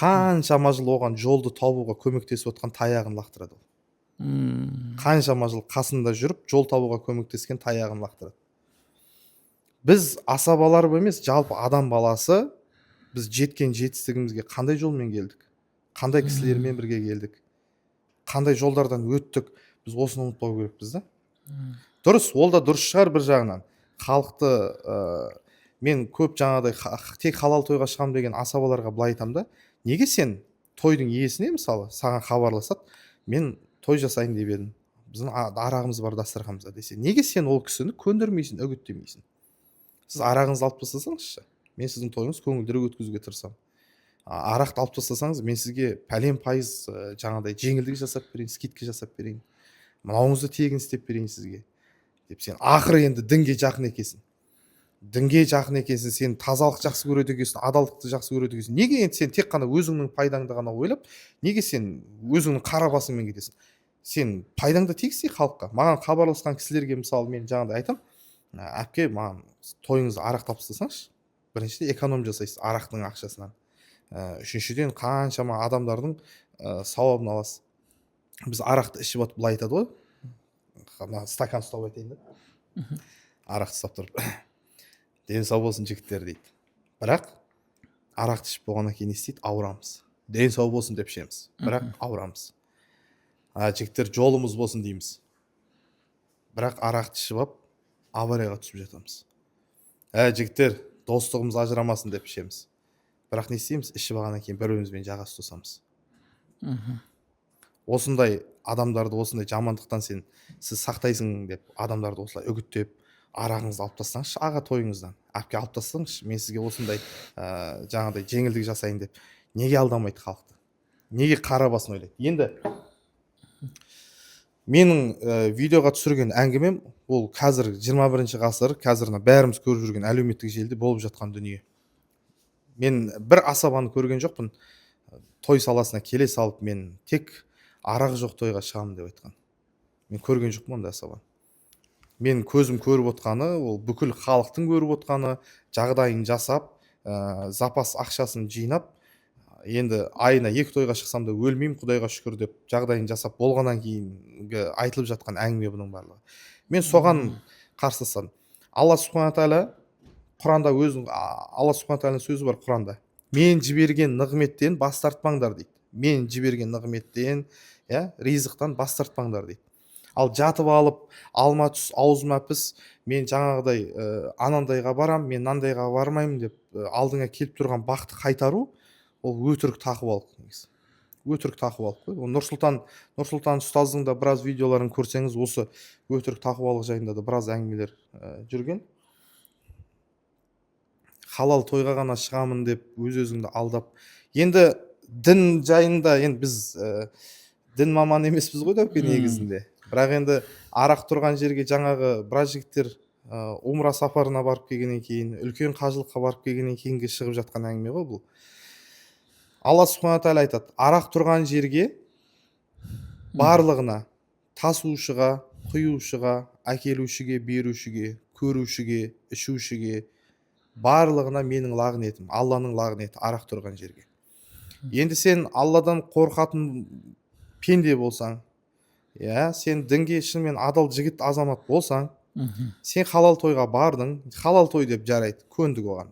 Қаншама жыл оған жолды табуға көмектесіп отқан таяғын лақтырады. Қаншама жыл қасында жүріп, жол табуға көмектескен таяғын лақтырады. біз асабалар емес, жалпы адам баласы біз жеткен жетістігімізге қандай жолмен келдік, қандай кісілермен бірге келдік, қандай жолдардан өттік, біз осыны ұмытпау керекпіз да. Дұрыс, ол да дұрыс шығар бір жағынан. Халықты мен көп жаңағыдай тек халал тойға шығамын деген асабаларға былай айтамын да, неге сен тойдың иесіне мысалы саған хабарласады, мен той жасайын деп едім, біздің арағымыз бар дастарханымызда десе, неге сен ол кісіні көндірмейсің, үгіттемейсің? Сіз арағыңызды алып тастасаңызшы, мен сіздің тойыңыз көңілдірек өткізуге тырысамын. Арақты алып тастасаңыз, мен сізге пәлен пайыз жаңағыдай жеңілдік жасап берейін, скидка жасап берейін, мынауыңызды тегін істеп берейін сізге деп, сен ақыры енді дінге жақын екенсің. Дінге жақын екенсің, сен тазалық жақсы көреді екенсің, адалдықты жақсы көреді екенсің. Неге енді сен тек қана өзіңнің пайдаңды ғана ойлап, неге сен өзіңнің қара басыңмен кетесің? Сен пайдаңды тигізсей халыққа. Маған хабарласқан кісілерге мысалы мен жаңағыдай айтам, әпке, маған тойыңызды арақ тапсырсаңызшы. Біріншіден эконом жасайсыз арақтың ақшасынан. Үшіншіден қаншама адамдардың сауабын аласыз. Біз арақты ішіп алып былай айтады ғой, стакан ұстап айтайын да, арақты ұстап тұрып, дені сау болсын жігіттер дейді. Бірақ арақты ішіп болғаннан кейін не істейді? Ауырамыз. Дені сау болсын деп ішеміз, бірақ ауырамыз. Жігіттер жолымыз болсын дейміз, бірақ арақты ішіп алып аварияға түсіп жатамыз. Жігіттер достығымыз ажырамасын деп ішеміз, бірақ не істейміз? Ішіп алғаннан кейін бір-бірімізбен жағасы тосамыз. Осындай адамдарды, осындай жамандықтан сіз сақтайсың деп адамдарды осылай үгіттеп, арағыңызды алып тастаңызшы аға тойыңыздан. Әпке алып тастаңызшы, мен сізге осындай жаңағыдай жеңілдік жасайын деп. Неге алдамайды халықты? Неге қара басын ойлайды? Енді менің видеоға түсірген әңгімем ол қазір 21 ғасыр, қазір бәріміз көріп жүрген әлеуметтік желіде болып жатқан дүние. Мен бір асабаны көрген жоқпын, той саласына келе салып, мен тек арақ жоқ тойға шығамын деп айтқан. Мен көрген жоқпын ондай асабаны. Мен көзім көріп отқаны, ол бүкіл халықтың көріп отқаны, жағдайын жасап, запас ақшасын жинап, енді айына 2 тойға шықсам да өлмеймін, Құдайға шүкір деп жағдайын жасап болғаннан кейінгі айтылып жатқан әңгіме бұның барлығы. Мен соған қарсыласам. Алла Субхана тағала Құранда Алла Субхана тағаланың сөзі бар Құранда. Мен жіберген нығметтен бас тартпаңдар дейді. Мен жіберген нығметтен, ризықтан бас тартпаңдар дейді. Ал жатып алып, алма түс, аузыма піс, мен жаңағыдай анандайға барам, мен нандайға бармаймын деп алдыңа келіп тұрған бақты қайтару, ол өтірік тақуалық негізі. Өтірік тақуалық қой. Нұрсұлтан ұстаздың да біраз видеоларын көрсеңіз, осы өтірік тақуалық жайында да біраз әңгімелер жүрген. Халал тойға ғана шығамын деп өз-өзіңді алдап. Енді дін жайында, енді біз дін маманы емеспіз ғой деп негізінде. Бірақ енді арақ тұрған жерге жаңағы біраз жігіттер умра сапарына барып келгеннен кейін, үлкен қажылыққа барып келгеннен кейінге шығып жатқан әңгіме ғой бұл. Алла Субхана тағала айтады, арақ тұрған жерге барлығына, тасушыға, құюшыға, әкелушіге, берушіге, көрушіге, ішушіге, барлығына менің лағнетім, Алланың лағнеті арақ тұрған жерге. Енді сен Алладан қорқатын пенде болсаң, сен дінге шынымен адал жігіт азамат болсаң, сен халал тойға бардың, халал той деп жарайды, көндік оған.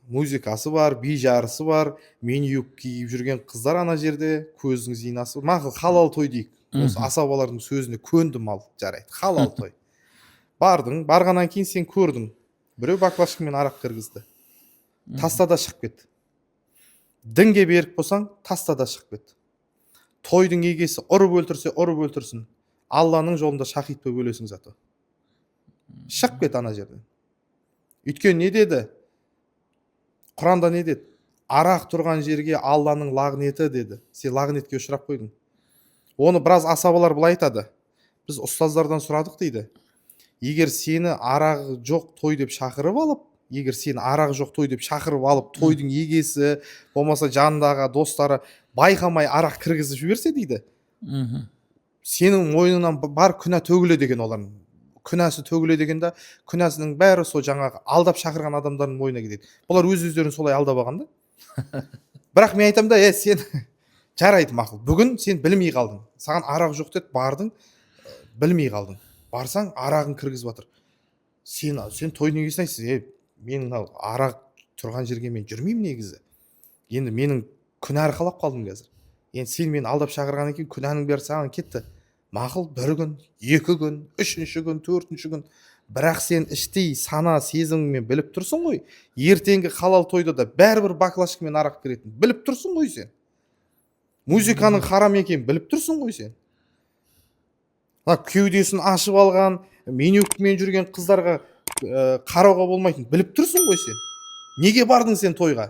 Музыкасы бар, би жарысы бар, мини-юбка киіп жүрген қыздар ана жерде, көздің зинасы бар. Мақұл, халал той дейік. Осы асабалардың сөзіне көндім, ал жарайды, халал той. Бардың, барғаннан кейін сен көрдің. Біреу баклажкамен арақ кіргізді. Таста да шығып кетті. Дінге берік болсаң, таста да шығып кетті. Тойдың егесі ұрып өлтірсін. Алланың жолында шахид болып өлесің заты. Шығып кет ана жерден. Өйткені не деді? Құранда не деді? Арақ тұрған жерге Алланың лағнеті деді. Сен лағнетке ұшырап қойдың. Оны біраз асабалар былай айтады. Біз ұстаздардан сұрадық дейді. Егер сені арақ жоқ той деп шақырып алып, тойдың егесі, болмаса жанындағы достары байқамай арақ кіргізіп жіберсе дейді. Сенің мойныңнан бар күнә төгіледі деген олардың. Күнәсі төгіледі деген да, күнәсінің бәрі сол жаңағы алдап шақырған адамдардың мойнына кетеді. Бұлар өз-өздерін солай алдап алған да. Бірақ мен айтам да, сен жарайды мақұл. Бүгін сен білмей қалдың. Саған арақ жоқ деді, бардың, білмей қалдың. Барсаң, арағын кіргізіп жатыр. сен той неге сынайсың? Мен мынау арақ тұрған жерге мен жүрмеймін негізі. Енді менің күнә арқалап қалдым қазір. Енді сен мені алдап шақырғаннан кейін күнәнің бәрі саған кетті. Мақұл, 1 күн, 2 күн, 3-ші күн, 4-ші күн. Бірақ сен іштей сана сезіміңмен біліп тұрсың ғой. Ертеңгі халал тойда да бәрібір баклажкамен арақ беретін. Біліп тұрсың ғой сен. Музыканың харам екенін біліп тұрсың ғой сен. Кеудесін ашып алған, менюкмен жүрген қыздарға қарауға болмайтын. Біліп тұрсың ғой сен. Неге бардың сен тойға?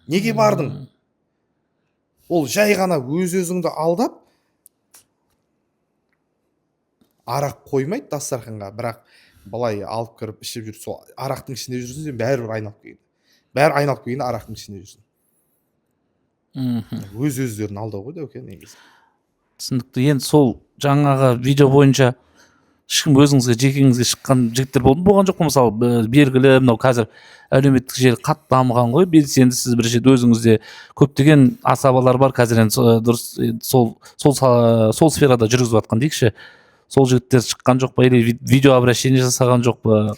Неге бардың? Ол жай ғана өз-өзіңді алдап арақ қоймайды дастарханға, бірақ былай алып кіріп ішіп жүр. Сол арақтың ішінде жүрсін, сен бәрібір айналып келген. Бәрі айналып келгенде арақтың ішінде жүрсін. Өз-өздерін алдау ғой дәуке негізі.
Түсінікті. Енді сол жаңағы видео бойынша ешкім өзіңізге жекеңізге шыққан жігіттер болған жоқ па? Мысалы белгілі мынау қазір әлеуметтік желі қатты дамыған ғой, белсенді, сіз бірінші өзіңізде көптеген асабалар бар қазір, енді дұрыс сол сферада жүргізіп жатқан дейікші. Сол жігіттер шыққан жоқ па, или видео обращение жасаған жоқ па?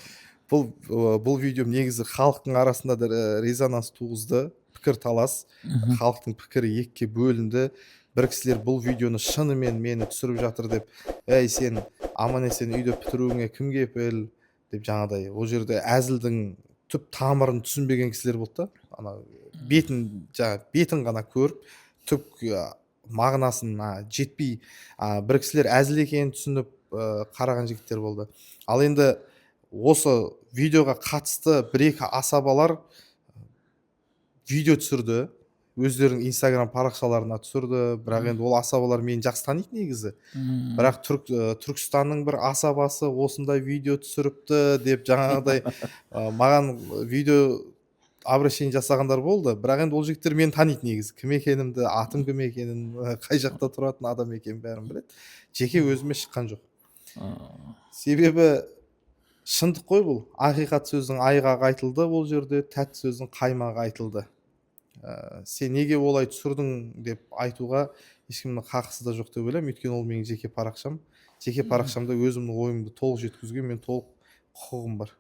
Бұл видео негізі халықтың арасында да резонанс туғызды, пікір талас, халықтың пікірі екіге бөлінді. Бір кісілер бұл видеоны шынымен мені түсіріп жатыр деп, сен аман-есен үйді бітіруіңе кім кепіл деп, жаңағыдай ол жерде әзілдің түп тамырын түсінбеген кісілер болды да. Ана бетін ғана көріп, түп мағынасын жетпей, бір кісілер әзіл екенін түсініп қараған жігіттер болды. Ал енді осы видеоға қатысты 1-2 асабалар видео түсірді, өздерінің инстаграм парақшаларына түсірді, бірақ енді ол асабалар мені жақсы таниды негізі. Бірақ Түркістанның бір асабасы осындай видео түсіріпті деп жаңағыдай маған видео обращение жасағандар болды. Бірақ енді ол жігіттер мені таниды негізі. Кім екенімді, атым кім екенін, қай жақта тұратын адам екенін бәрін біледі. Жеке өзіме шыққан жоқ. Себебі шындық қой бұл. Ақиқат сөздің айғағы айтылды, ол жерде тәтті сөздің қаймағы айтылды. Сен неге олай түсірдің деп айтуға ешкімнің хақысы да жоқ деп ойлаймын. Өйткені ол менің жеке парақшам. Жеке парақшамда өзімнің ойымды толық жеткізуге мен толық құқығым бар.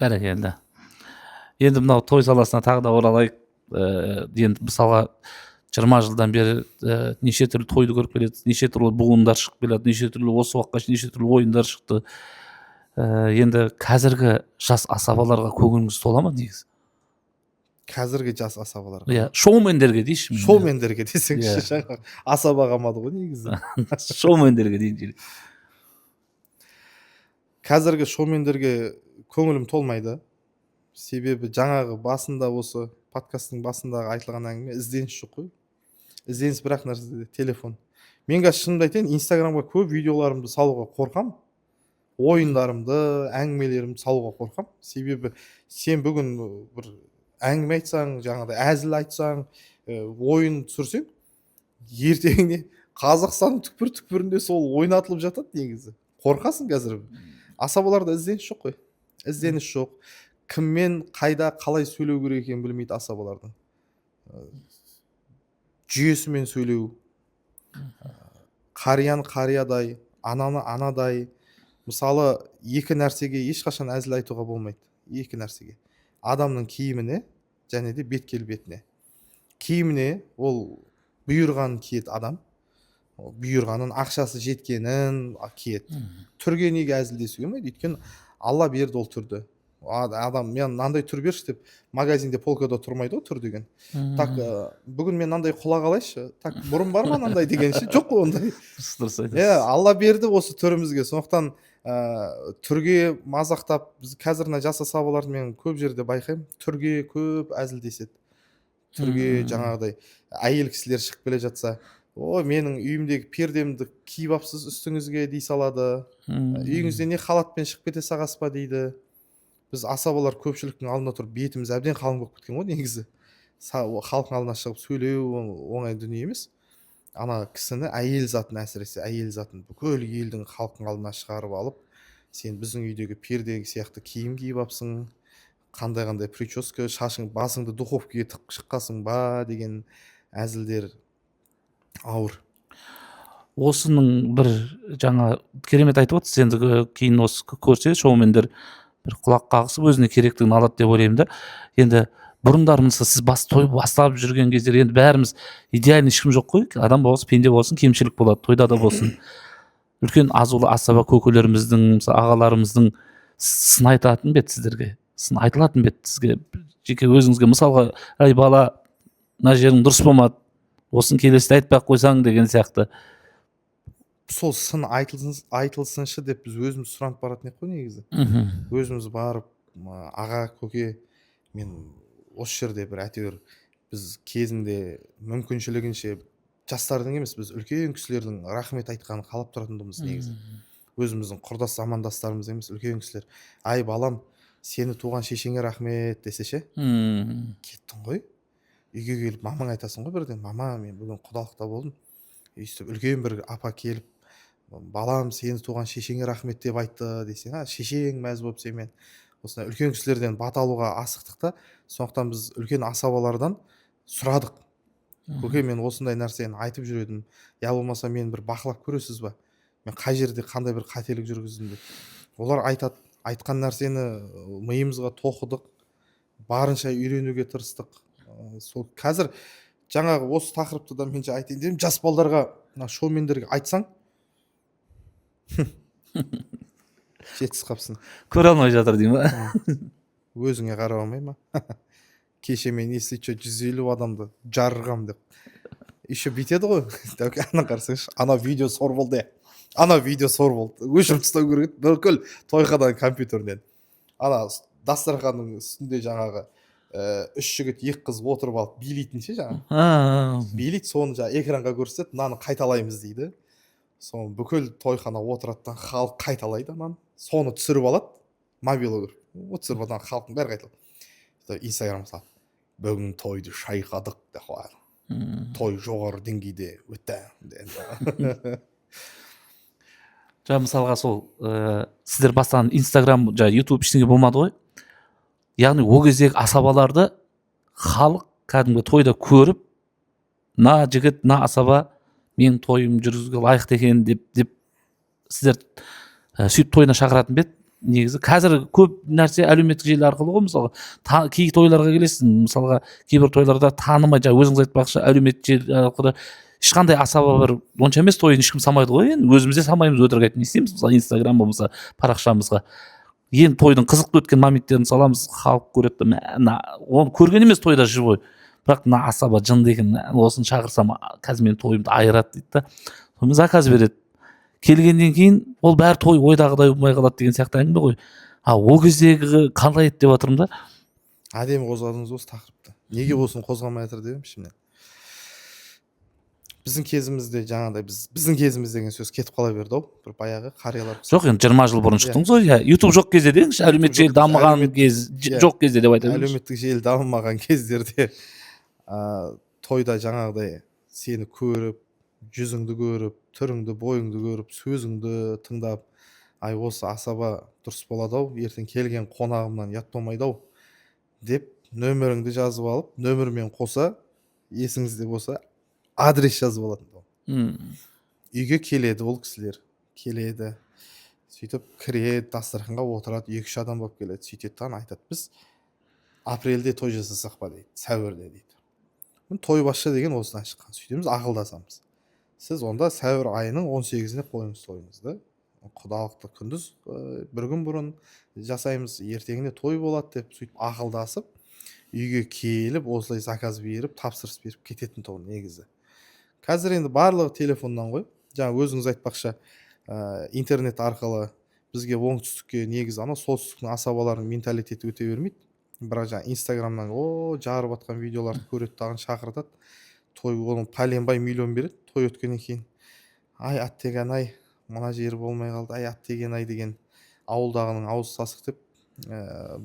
Бәрекелді. Енді мынау той саласына тағы да оралайық. Енді мысалға 20 жылдан бері неше түрлі тойды көріп келеді, неше түрлі буындар шығып келеді, неше түрлі осы уақытқа неше түрлі ойындар шықты. Енді қазіргі жас асабаларға көңіліңіз тола ма негізі?
Қазіргі жас асабаларға?
Иә, шоумендерге дейші.
Шоумендерге десеңші, жаңа асаба қалмады ғой негізі.
Шоумендерге дейін.
Қазіргі шоумендерге көңілім толмайды. Себебі жаңағы басында, осы подкасттың басындағы айтылған әңгіме ізденіс жоқ қой. Ізденіс бірақ нәрседе телефон. Мен қазір шынымды айтайын, инстаграмға көп видеоларымды салуға қорқам. Ойындарымды, әңгімелерімді салуға қорқам. Себебі сен бүгін бір әңгіме айтсаң, жаңағыдай әзіл айтсаң, ойын түсірсең, ертеңіне Қазақстанның түкпір-түкпірінде сол ойнатылып жатады негізі. Қорқасың қазір. Асабаларда ізденіс жоқ қой. Ізденіс жоқ. Кіммен, қайда, қалай сөйлеу керек екенін білмейді асабалардың. Жүйесімен сөйлеу. Қарияны қариядай, ананы анадай. Мысалы, 2 нәрсеге ешқашан әзіл айтуға болмайды. 2 нәрсеге. Адамның киіміне және де бет-келбетіне. Киіміне ол бұйырғанын киеді адам. Бұйырғанын, ақшасы жеткенін киеді. Түрге неге әзілдесуге болмайды? Өйткені Алла берді ол түрді. Адам, мен мынандай түр берші деп магазинде полкада тұрмайды ғой түр деген. Так, бүгін мен мынандай құлақ алайыншы. Так, бұрын бар ма мынандай дегенше? Жоқ қой ондай. Алла берді осы түрімізге. Сондықтан түрге мазақтап, біз қазір жас асабаларды мен көп жерде байқаймын, түрге көп әзілдеседі. Түрге жаңағыдай әйел кісілер шығып келе жатса, менің үйімдегі пердемді киіп алыпсыз үстіңізге дей салады. Үйіңізде не халатпен шығып кете сағас па дейді. Біз асабалар көпшіліктің алдында тұрып бетіміз әбден қалың болып кеткен ғой негізі. Халықтың алдына шығып сөйлеу оңай дүние емес. Ана кісіні, әйел затын, әсіресе әйел затын бүкіл елдің халықтың алдына шығарып алып, сен біздің үйдегі пердегі сияқты киім киіп алыпсың, қандай прическа, шашың, басыңды духовкаға тығып шыққансың ба деген әзілдер ауыр.
осының бір жаңа керемет айтып отырсыз, енді кейін осы көрсе шоумендер бір құлақ қағысып өзіне керектігін алады деп ойлаймын да. Енді бұрындары мысалы сіз той бастап жүрген кездер, енді бәріміз идеальный ешкім жоқ қой, адам болсын, пенде болсын, кемшілік болады, тойда да болсын. Үлкен азулы асаба көкелеріміздің, мысалы ағаларымыздың сын айтатын бе еді сіздерге, сын айтылатын бе еді сізге, жеке өзіңізге, мысалға, ай бала, мына жерің дұрыс болмады, осын келесіде айтпай ақ қойсаң деген сияқты.
Сол сын айтылсыншы деп біз өзіміз сұранып баратын едік қой негізі. Өзіміз барып аға көке, мен осы жерде бір әйтеуір біз кезінде мүмкіншілігінше жастардың емес, біз үлкен кісілердің рахмет айтқанын қалап тұратынымыз негізі. Өзіміздің құрдас замандастарымыз емес, үлкен кісілер, ай балам, сені туған шешеңе рахмет десе ше, кеттің ғой, үйге келіп мамаң айтасың ғой бірден, мама, мен бүгін құдалықта болдым, өйстіп үлкен бір апа келіп, балам, сені туған шешеңе рахмет деп айтты десең, шешең мәз болып сенімен. Осындай үлкен кісілерден бата алуға асықтық та, сондықтан біз үлкен асабалардан сұрадық. Көке, мен осындай нәрсені айтып жүредім, я болмаса мен бір бақылап көресіз ба, мен қай жерде қандай бір қателік жүргіздім деп. Олар айтады, айтқан нәрсені миымызға тоқыдық, барынша үйренуге тырыстық. Сол қазір жаңағы осы тақырыпты да мен айтайын дедім, жас балдарға, шоумендерге айтсаң жетсіз қапсын.
Көре алмай жатыр деймін ба?
Өзіңе қарап алмай ма? Кеше мен если что 150 адамды жарырғам деп. Еще бүйтеді ғой. Дәуке, ана қарсаңшы, ана видео сор болды. Ана видео сор болды. Өшіріп тастау керек еді. Бүкіл тойхананың компьютерінен. Ана дастарханның үстінде жаңағы 3 жігіт 2 қыз отырып алып билейтін ше жаңағы. Билейді, соны жаңағы экранға көрсетеді, мынаны қайталаймыз дейді. Соны бүкіл тойхана отыраттан халық қайталайды ананы. Соны түсіріп алады, мобилға көріп. Түсіріп алған халықтың бәрі қайталады. Инстаграм салып, бүгін тойды шайқадық деп қояды. Той жоғары деңгейде өтті.
Жаңа мысалға сол сіздер бастаған Инстаграм, жаңа YouTube ештеңе болмады ғой. Яғни ол кездегі асабаларды халық кәдімгі тойда көріп, на жігіт, на асаба менің тойым жүргізуге лайықты екен деп сіздер сөйтіп тойына шақыратын бе еді? Негізі қазір көп нәрсе әлеуметтік желі арқылы ғой. Мысалға кей тойларға келесің, мысалға кейбір тойларда танымай, жаңа өзіңіз айтпақшы, әлеуметтік желі арқылы ешқандай асаба бір онша емес тойын ешкім самайды ғой. Енді өзіміз де самаймыз, өтірік айтып не істейміз? Мысалы Инстаграм болмаса парақшамызға ең тойдың қызықты өткен моменттерін саламыз, халық көреді. Оны көрген емес тойда живой, бірақ мына асаба жынды екен, осыны шақырсам қазір менің тойымды айырады дейді да, сонымен заказ береді. Келгеннен кейін ол бәрі той ойдағыдай болмай қалады деген сияқты әңгіме ғой. Ол кездегі қалай еді деп жатырмын да.
Әдемі қозғадыңыз осы тақырыпты. Неге осыны қозғамай жатыр деп шынымен. Біздің кезімізде жаңағыдай біздің кезіміз деген сөз кетіп қала берді ау. Бір баяғы қариялар.
Жоқ, енді 20 жыл бұрын шықтыңыз ғой. YouTube жоқ кезде деңізші, әлеуметтік желі дамыған кез жоқ кезде деп айтамын.
Әлеуметтік желі дамымаған кездерде тойда жаңағыдай сені көріп, жүзіңді көріп, түріңді, бойыңды көріп, сөзіңді тыңдап, ай осы асаба дұрыс болады ау, ертең келген қонағымнан ұят болмайды ау деп нөміріңді жазып алып, нөмірмен қоса, есіңізде болса, адрес жазып алатын. Үйге келеді ол кісілер, келеді, сөйтіп кіреді, дастарханға отырады, 2-3 адам болып келеді, сөйтеді тан айтады, біз апрельде той жасасақ па дейді, сәуірде дейді. Той басшы деген осыдан шыққан, сөйтеміз, ақылдасамыз. Сіз онда сәуір айының 18-іне қойыңыз тойыңызды. Құдалықты күндіз бір күн бұрын жасаймыз, ертеңіне той болады деп сөйтіп ақылдасып, үйге келіп, осылай заказ беріп, тапсырыс беріп кететін той негізі. Қазір енді барлығы телефоннан ғой. Жаңа өзіңіз айтпақша, интернет арқылы бізге оңтүстікке негізі солтүстіктің асабаларының менталитеті өте бермейді. Бірақ жаңа Инстаграмнан жарып атқан видеоларды көреді, тағын шақыртады. Той оның пәленбай миллион береді, той өткеннен кейін. Ай, аттеген ай, мына жері болмай қалды, ай, аттеген ай деген ауылдағының ауыз сасық деп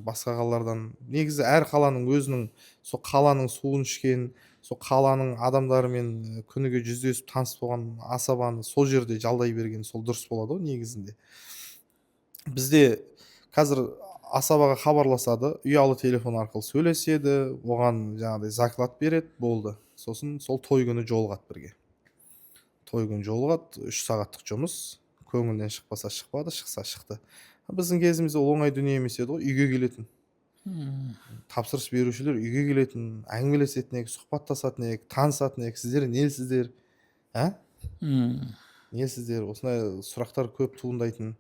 басқа қалалардан. Негізі әр қаланың өзінің, сол қаланың суын ішкен, сол қаланың адамдарымен күніге жүздесіп танысып болған асабаны сол жерде жалдай берген сол дұрыс болады ғой негізінде. Бізде қазір асабаға хабарласады, ұялы телефон арқылы сөйлеседі, оған жаңағыдай заклад береді, болды. Сосын сол той күні жолығады бірге. той күні жолығады, 3 сағаттық жұмыс, көңілден шықпаса шықпады, шықса шықты. Біздің кезімізде ол оңай дүние емес еді ғой, үйге келетін. Тапсырыс берушілер үйге келетін, әңгімелесетін едік, сұхбаттасатын едік, танысатын едік. Сіздер нелсіздер? Нелсіздер? Осындай сұрақтар көп туындайтын.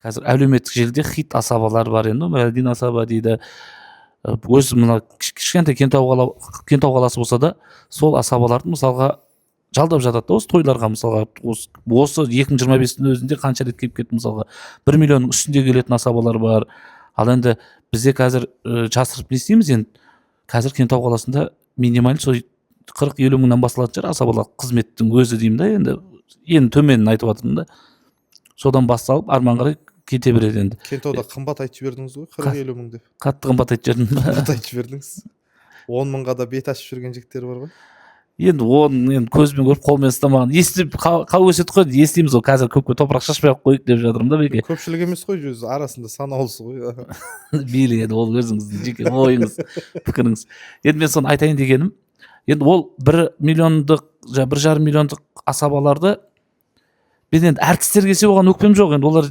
Қазір әлеуметтік желіде хит асабалар бар енді, Мәдин асаба дейді. Өз мына кішкентай кентау қаласы болса да, сол асабаларды мысалға жалдап жатады да, осы тойларға мысалға осы 2025-тің өзінде қанша рет келіп кетті, мысалға 1 миллионның үстінде келетін асабалар бар. Ал енді бізде қазір жасырып не істейміз енді, қазір кентау қаласында минималь сол 40-50 мыңнан басталатын шығар асабалар қызметтің өзі деймін да, енді төменін айтып жатырмын да, содан басталып арман қарай кете береді енді.
Кентауда қымбат айтып жібердіңіз ғой, 40-50 мың деп.
Қатты қымбат айтып жібердім.
Қымбат айтып жібердіңіз. 10 мыңға да бет ашып жүрген жігіттер бар ғой.
Енді оны енді көзбен көріп қолмен ұстамаған. Естіп қау өседі ғой, естиміз ғой. Қазір көпке топырақ шашпай ақ қойып деп жатырмын да беке.
Көпшілік емес қой, жүз арасында санаулысы ғой.
Бейлі енді ол өзіңіздің жеке ойыңыз, пікіріңіз. Енді мен соны айтайын дегенім, енді ол 1 миллиондық, 1,5 миллиондық асабаларды мен енді әртістер келсе оған өкпем жоқ. Енді олар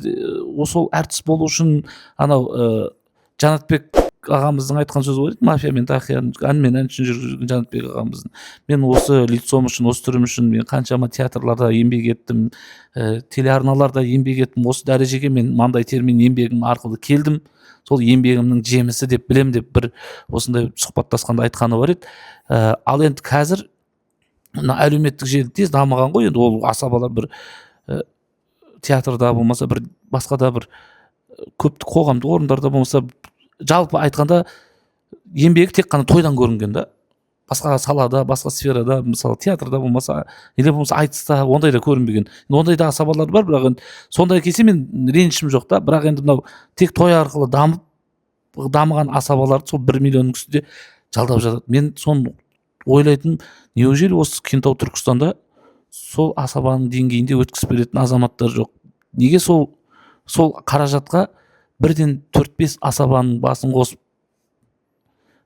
сол әртіс болу үшін анау Жанатбек ағамыздың айтқан сөзі бар еді, мафия мен тақияның әнмен ән үшін жүрген Жанатбек ағамыздың. Мен осы лицом үшін, осы түрім үшін мен қаншама театрларда еңбек еттім, телеарналарда еңбек еттім. Осы дәрежеге мен маңдай термен еңбегім арқылы келдім. Сол еңбегімнің жемісі деп білем деп бір осындай сұхбаттасқанда айтқаны бар еді. Ал енді қазір әлеуметтік желі тез дамыған ғой, енді ол асабалар бір театрда болмаса бір басқа да бір көптік қоғамдық орындарда болмаса, жалпы айтқанда еңбегі тек қана тойдан көрінген да. Басқа салада, басқа сферада, мысалы театрда болмаса, или болмаса айтыста ондай да көрінбеген. Ондай да асабалар бар, бірақ енді сондай келсе мен ренішім жоқ та. Бірақ енді мынау тек той арқылы дамыған асабаларды сол 1 миллионның үстінде жалдап жатады. Мен соны ойлайтын, неужели осы Кентау Түркістанда сол асабаның деңгейінде өткізіп беретін азаматтар жоқ? Неге сол қаражатқа бірден 4-5 асабаның басын қосып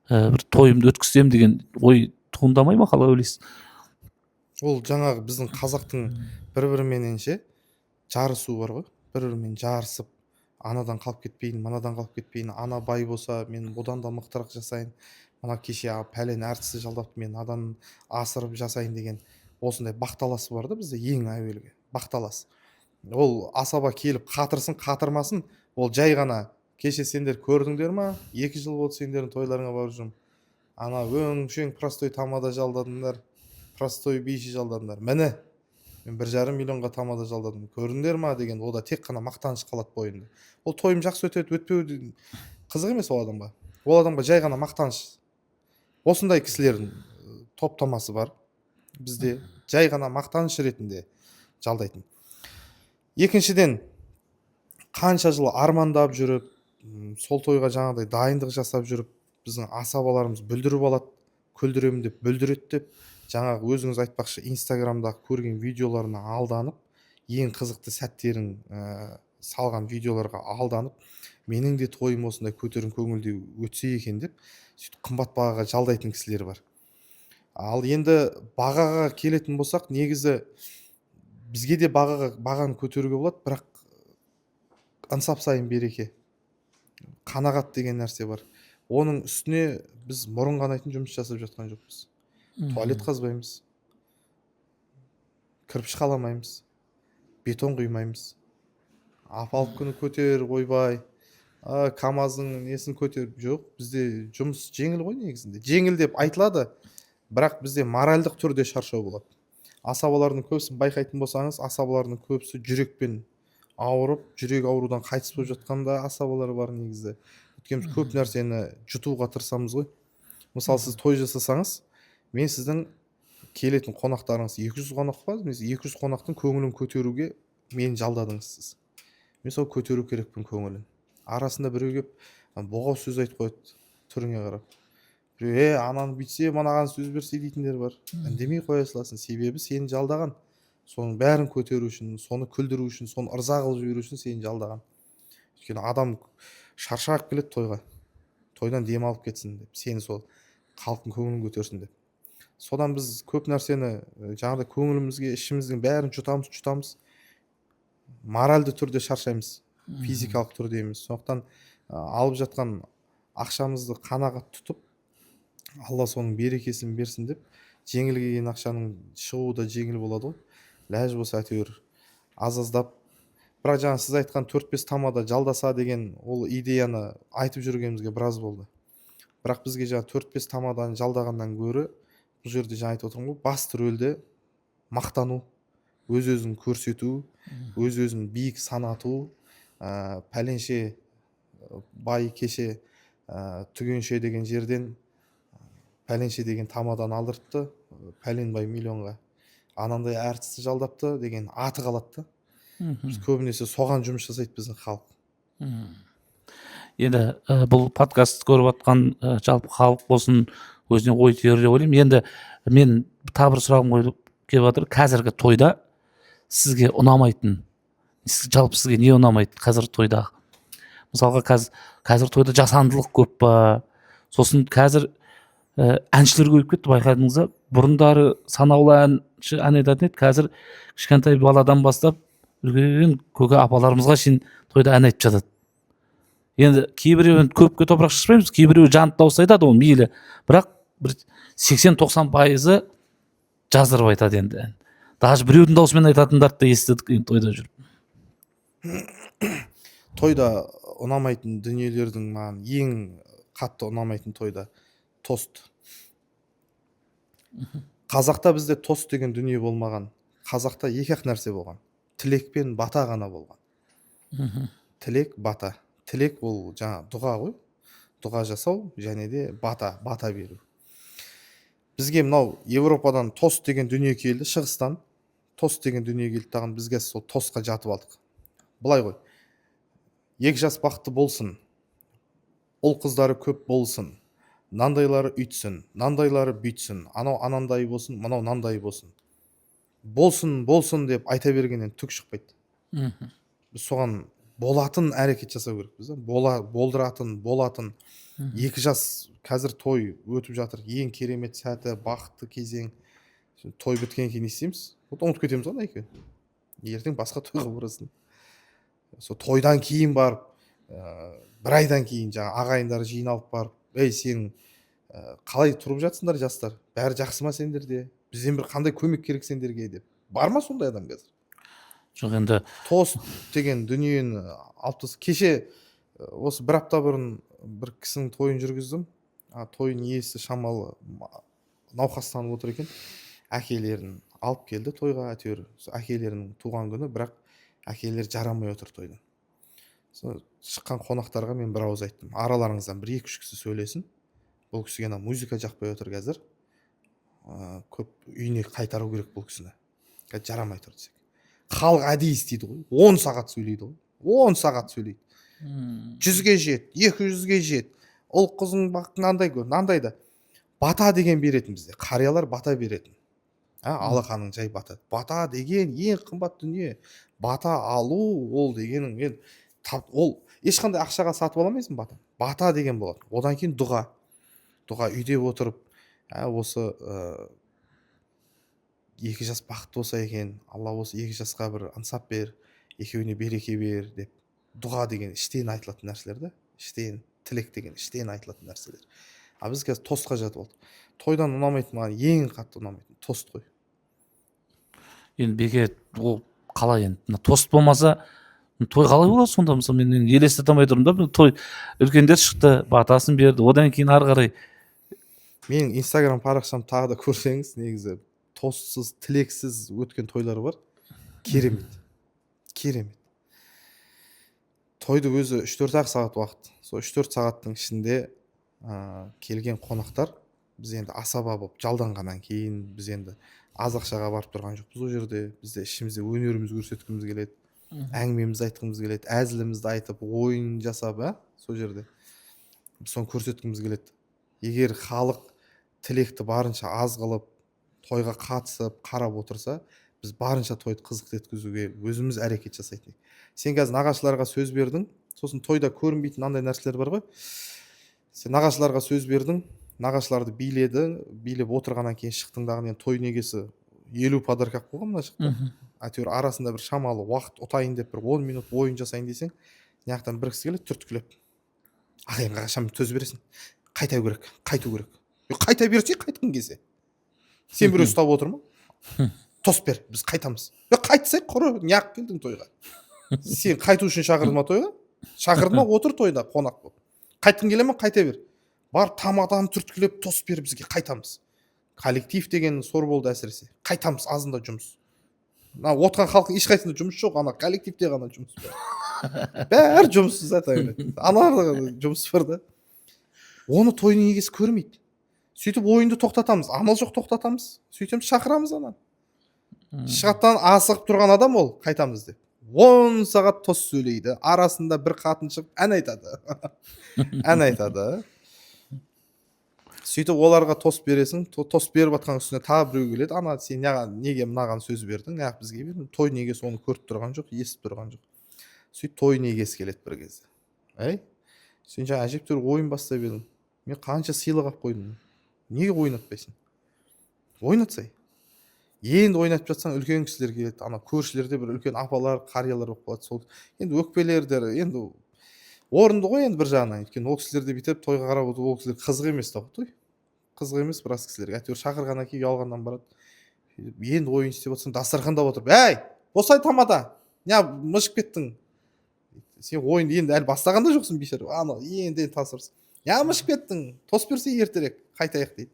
бір тойымды өткізсем деген ой туындамай ма, қалай ойлайсыз?
Ол жаңағы біздің қазақтың бір-бірімененше жарысу бар ғой. Бір-бірімен жарысып, анадан қалып кетпейін, манадан қалып кетпейін, ана бай болса мен одан да мықтырақ жасайын, мына кеше пәлен әртісті жалдапты, мен адан асырып жасайын деген осындай бақталасы бар да бізде, ең әуелгі бақталас. Ол асаба келіп қатырсын қатырмасын, ол жай ғана кеше сендер көрдіңдер ма, 2 жыл болды сендердің тойларыңа барып жүрмін, ана өңшең простой тамада жалдадыңдар, простой биші жалдадыңдар, міне мен 1,5 миллионға тамада жалдадым, көрдіңдер ма деген, о да тек қана мақтаныш қалады бойында. Ол тойым жақсы өтеді, өтпеу қызық емес ол адамға. Ол адамға жай ғана мақтаныш. Осындай кісілердің топтамасы бар бізде, жай ғана мақтаныш ретінде жалдайтын. Екіншіден, қанша жыл армандап жүріп, сол тойға жаңағыдай дайындық жасап жүріп, біздің асабаларымыз бүлдіріп алады, күлдіремін деп бүлдіреді деп, жаңағы өзіңіз айтпақшы Инстаграмда көрген видеоларына алданып, ең қызықты сәттерін салған видеоларға алданып, менің де тойым осындай көтерін көңілде өтсе екен деп, сөйтіп қымбат бағаға жалдайтын кісілер бар. Ал енді бағаға келетін болсақ, негізі бізге де бағаны көтеруге болады, бірақ ынсап сайын береке, қанағат деген нәрсе бар. Оның үстіне біз мұрын қанайтын жұмыс жасап жатқан жоқпыз. Туалет қазбаймыз, кірпіш қаламаймыз, бетон құймаймыз. Апалық күні көтер, ойбай, КамАЗдың несін көтер, жоқ. Бізде жұмыс жеңіл ғой негізінде. Жеңіл деп айтылады, бірақ бізде моральдық түрде шаршау болады. Асабалардың көбісін байқайтын болсаңыз, асабалардың көбісі жүрекпен ауырып, жүрек аурудан қайтыс болып жатқанда асабалар бар негізі. Өйткені көп нәрсені жұтуға тырысамыз ғой. Мысалы, сіз той жасасаңыз, мен сіздің келетін қонақтарыңыз 200 қонақ па, 200 қонақтың көңілін көтеруге мені жалдадыңыз сіз. Мен сол көтеру керекпін көңілін. Арасында біреу келіп боғау сөз айтып қояды, түріңе қарап. Біреу, ананы бүйтсе, манаған сөз берсе дейтіндер бар. Үндемей қоя саласың, себебі сені жалдаған. Соның бәрін көтеру үшін, соны күлдіру үшін, соны ырза қылып жіберу үшін сені жалдаған. Өйткені адам шаршап келеді тойға, тойдан демалып кетсін деп, сені сол халықтың көңілін көтерсін деп. содан біз көп нәрсені жаңағыдай көңілімізге ішіміздің бәрін жұтамыз, моральды түрде шаршаймыз, физикалық түрде емес. Сондықтан алып жатқан ақшамызды қанағат тұтып, алла соның берекесін берсін деп, жеңіл келген ақшаның шығуы да жеңіл болады ғой. Ләж болса әйтеуір аз-аздап. Бірақ жаңа сіз айтқан 4-5 тамада жалдаса деген ол идеяны айтып жүргенімізге біраз болды. Бірақ бізге жаңа 4-5 тамадан жалдағаннан гөрі, бұл жерде жаңа айтып отырмын ғой, басты рөлде мақтану, өз-өзін көрсету, өз-өзін биік санату, пәленше бай кеше түгенше деген жерден пәленше деген тамадан алдыртты, пәленбай миллионға анандай әртісті жалдапты деген аты қалады да. Біз көбінесе соған жұмыс жасайды біздің халық.
Енді бұл подкаст көріп жатқан жалпы халық болсын, өзіне ой түйер деп ойлаймын. Енді мен тағы бір сұрағым қойылып келіп жатыр. Қазіргі тойда сізге ұнамайтын, жалпы сізге не ұнамайды қазір тойда? Мысалға қазір тойда жасандылық көп па? Сосын қазір әншілер көбейіп кетті, байқадыңыз ба? Бұрындары санаулы әнші ән айтатын еді, қазір кішкентай баладан бастап үлкен көке апаларымызға шейін тойда ән айтып жатады. Енді кейбіреуін көпке топырақ шашпаймыз, кейбіреуі жанды дауыс айтады, ол мейлі. Бірақ бір 80-90% жаздырып айтады енді. Даже біреудің даусымен айтатындарды да естідік енді тойда жүріп.
Тойда ұнамайтын дүниелердің маған ең қатты ұнамайтын тойда тост. Қазақта бізде тост деген дүние болмаған. Қазақта екі-ақ нәрсе болған. Тілек пен бата ғана болған. Тілек, бата. Тілек ол жаңа дұға ғой. Дұға жасау және де бата беру. Бізге мынау Европадан тост деген дүние келді, шығыстан тост деген дүние келді тағын, бізге сол тостқа жатып алдық. Былай ғой, екі жас бақытты болсын, ұл қыздары көп болсын, нандайлары үйтсін, нандайлары бүйтсін, анау анандай болсын, мынау нандай болсын. Болсын деп айта бергеннен түк шықпайды. Біз соған болатын әрекет жасау керекпіз. Болатын. Екі жас қазір той өтіп жатыр. Ең керемет сәті, бақытты кезең. Той біткен кейін не істейміз? Ұмытып кетеміз ғой екеуін. Ертең басқа тойға барасың. Сол тойдан кейін барып, бір айдан кейін жаңа ағайындар жиналып барып, сен қалай тұрып жатсыңдар жастар? Бәрі жақсы ма сендерде? Бізден бір қандай көмек керек сендерге деп. Бар ма сондай адам қазір?
Жоқ, енді
тост деген дүниені алып тастап. Кеше осы бір апта бұрын бір кісінің тойын жүргіздім. Тойын иесі шамалы науқастанып отыр екен. Әкелерін алып келді тойға, әйтеуір әкелерінің туған күні, бірақ әкелер жарамай отыр тойдан. Шыққан қонақтарға мен бір ауыз айттым. Араларыңыздан 1-2 кісі сөйлесін. Бұл кісіге музыка жақпай отыр қазір. Көп үйіне қайтару керек бұл кісіні. Жарамай тұр десек. Халық әдейі істейді ғой. 10 сағат сөйлейді ғой. 10 сағат сөйлейді. 100-ге жет, 200-ге жет. Ұл қызың баққандай көр, нандай да. Бата деген беретін бізде. Қариялар бата беретін. Алақаның жай бата. Бата деген ең қымбат дүние. Бата алу ол дегенің ол ешқандай ақшаға сатып аламайсың бата. Бата деген болады. Одан кейін дұға. Дұға үйде отырып, осы екі жас бақытты болса екен, Алла осы екі жасқа бір ансап бер, екеуіне береке бер деп. Дұға деген іштен айтылатын нәрселер да. Іштен, тілек деген іштен айтылатын нәрселер. Біз қазір тостқа жатып алдық. Тойдан ұнамайтын, маған ең қатты ұнамайтын тост қой.
Енді бекет, ол қалай енді? Тост болмаса той қалай болады сонда? Мысалы мен елестете алмай тұрмын да. Той үлкендер шықты, батасын берді, одан кейін ары қарай.
Менің Instagram парақшам тағы да көрсеңіз, негізі тостсыз, тілексіз өткен тойлар бар. Керемет. Тойды өзі 3-4 сағат уақыт. Сол 3-4 сағаттың ішінде келген қонақтар, біз енді асаба болып жалданғаннан кейін, біз енді аз ақшаға барып тұрған жоқпыз ол жерде. Бізде ішімізде өнерімізді көрсеткіміз келеді, әңгімемізді айтқымыз келеді, әзілімізді айтып, ойын жасап, сол жерде біз соны көрсеткіміз келеді. Егер халық тілекті барынша аз қылып, тойға қатысып, қарап отырса, біз барынша тойды қызықты еткізуге өзіміз әрекет жасайтын. Сен қазір нағашыларға сөз бердің, сосын тойда көрінбейтін андай нәрселер бар ғой. Сен нағашыларға сөз бердің, нағашыларды билеп отырғаннан кейін шықтың дағы енді той негесі 50 подарка алып қойған мына жақта. Әйтеуір арасында бір шамалы уақыт ұтайын деп бір 10 минут ойын жасайын десең, мына жақтан бір кісі келеді түрткілеп. Ағайынға қашан төз бересің? Қайту керек. Қайта берсе қайтқың келсе. Сен біреу ұстап отыр ма? Тос бер, біз қайтамыз. Қайтсай құры, неғып келдің тойға? Сен қайту үшін шақырды ма тойға? Шақырды ма, отыр тойда қонақ болып. Қайтқың келе ма, қайта бер. Барып тамадан түрткілеп тос бер, бізге қайтамыз. Коллектив деген сор болды әсіресе. Қайтамыз, азында жұмыс. Отқан халықтың ешқайсында жұмыс жоқ, ана коллективте ғана жұмыс бар. Бәрі жұмыссыз аналарда жұмыс бар да. Оны тойының егесі көрмейді. Сөйтіп ойынды тоқтатамыз, амал жоқ тоқтатамыз. Сөйтіп шақырамыз ананы. Шығаттан асығып тұрған адам ол, қайтамыз деп. 10 сағат тос сөйлейді, арасында бір қатын шығып ән айтады. Сөйтіп оларға тос бересің, тос беріп атқан үстіне тағы біреу келеді. Ана сен неге мынаған сөз бердің, неғып бізге бердің? Той негесі оны көріп тұрған жоқ, естіп тұрған жоқ. Сөйтіп той негесі келеді бір кезде. Сен жаңа әжептәуір ойын бастап едің. Мен қанша сыйлық алып қойдым. Неге ойнатпайсың? Ойнатсай. Енді ойнатып жатсаң үлкен кісілер келеді. Ана көршілерде бір үлкен апалар, қариялар болып қалады. Сол енді өкпелердер, енді орынды ғой енді бір жағынан. Өйткені ол кісілерде бүйтіп тойға қарап отыр, ол кісілер қызық емес та той. Қызық емес біраз кісілерге. Әйтеуір шақырғаннан кейін ұялғаннан барады. Енді ойын істеп отырсың, дастарханда отырып, "Әй, босай тамада. Не мышып кеттің?" Сен ойынды енді әлі бастаған да жоқсың бейшара. Ана енді тасырсың. "Не мышып кеттің? Тос берсе ертерек қайтайық" дейді.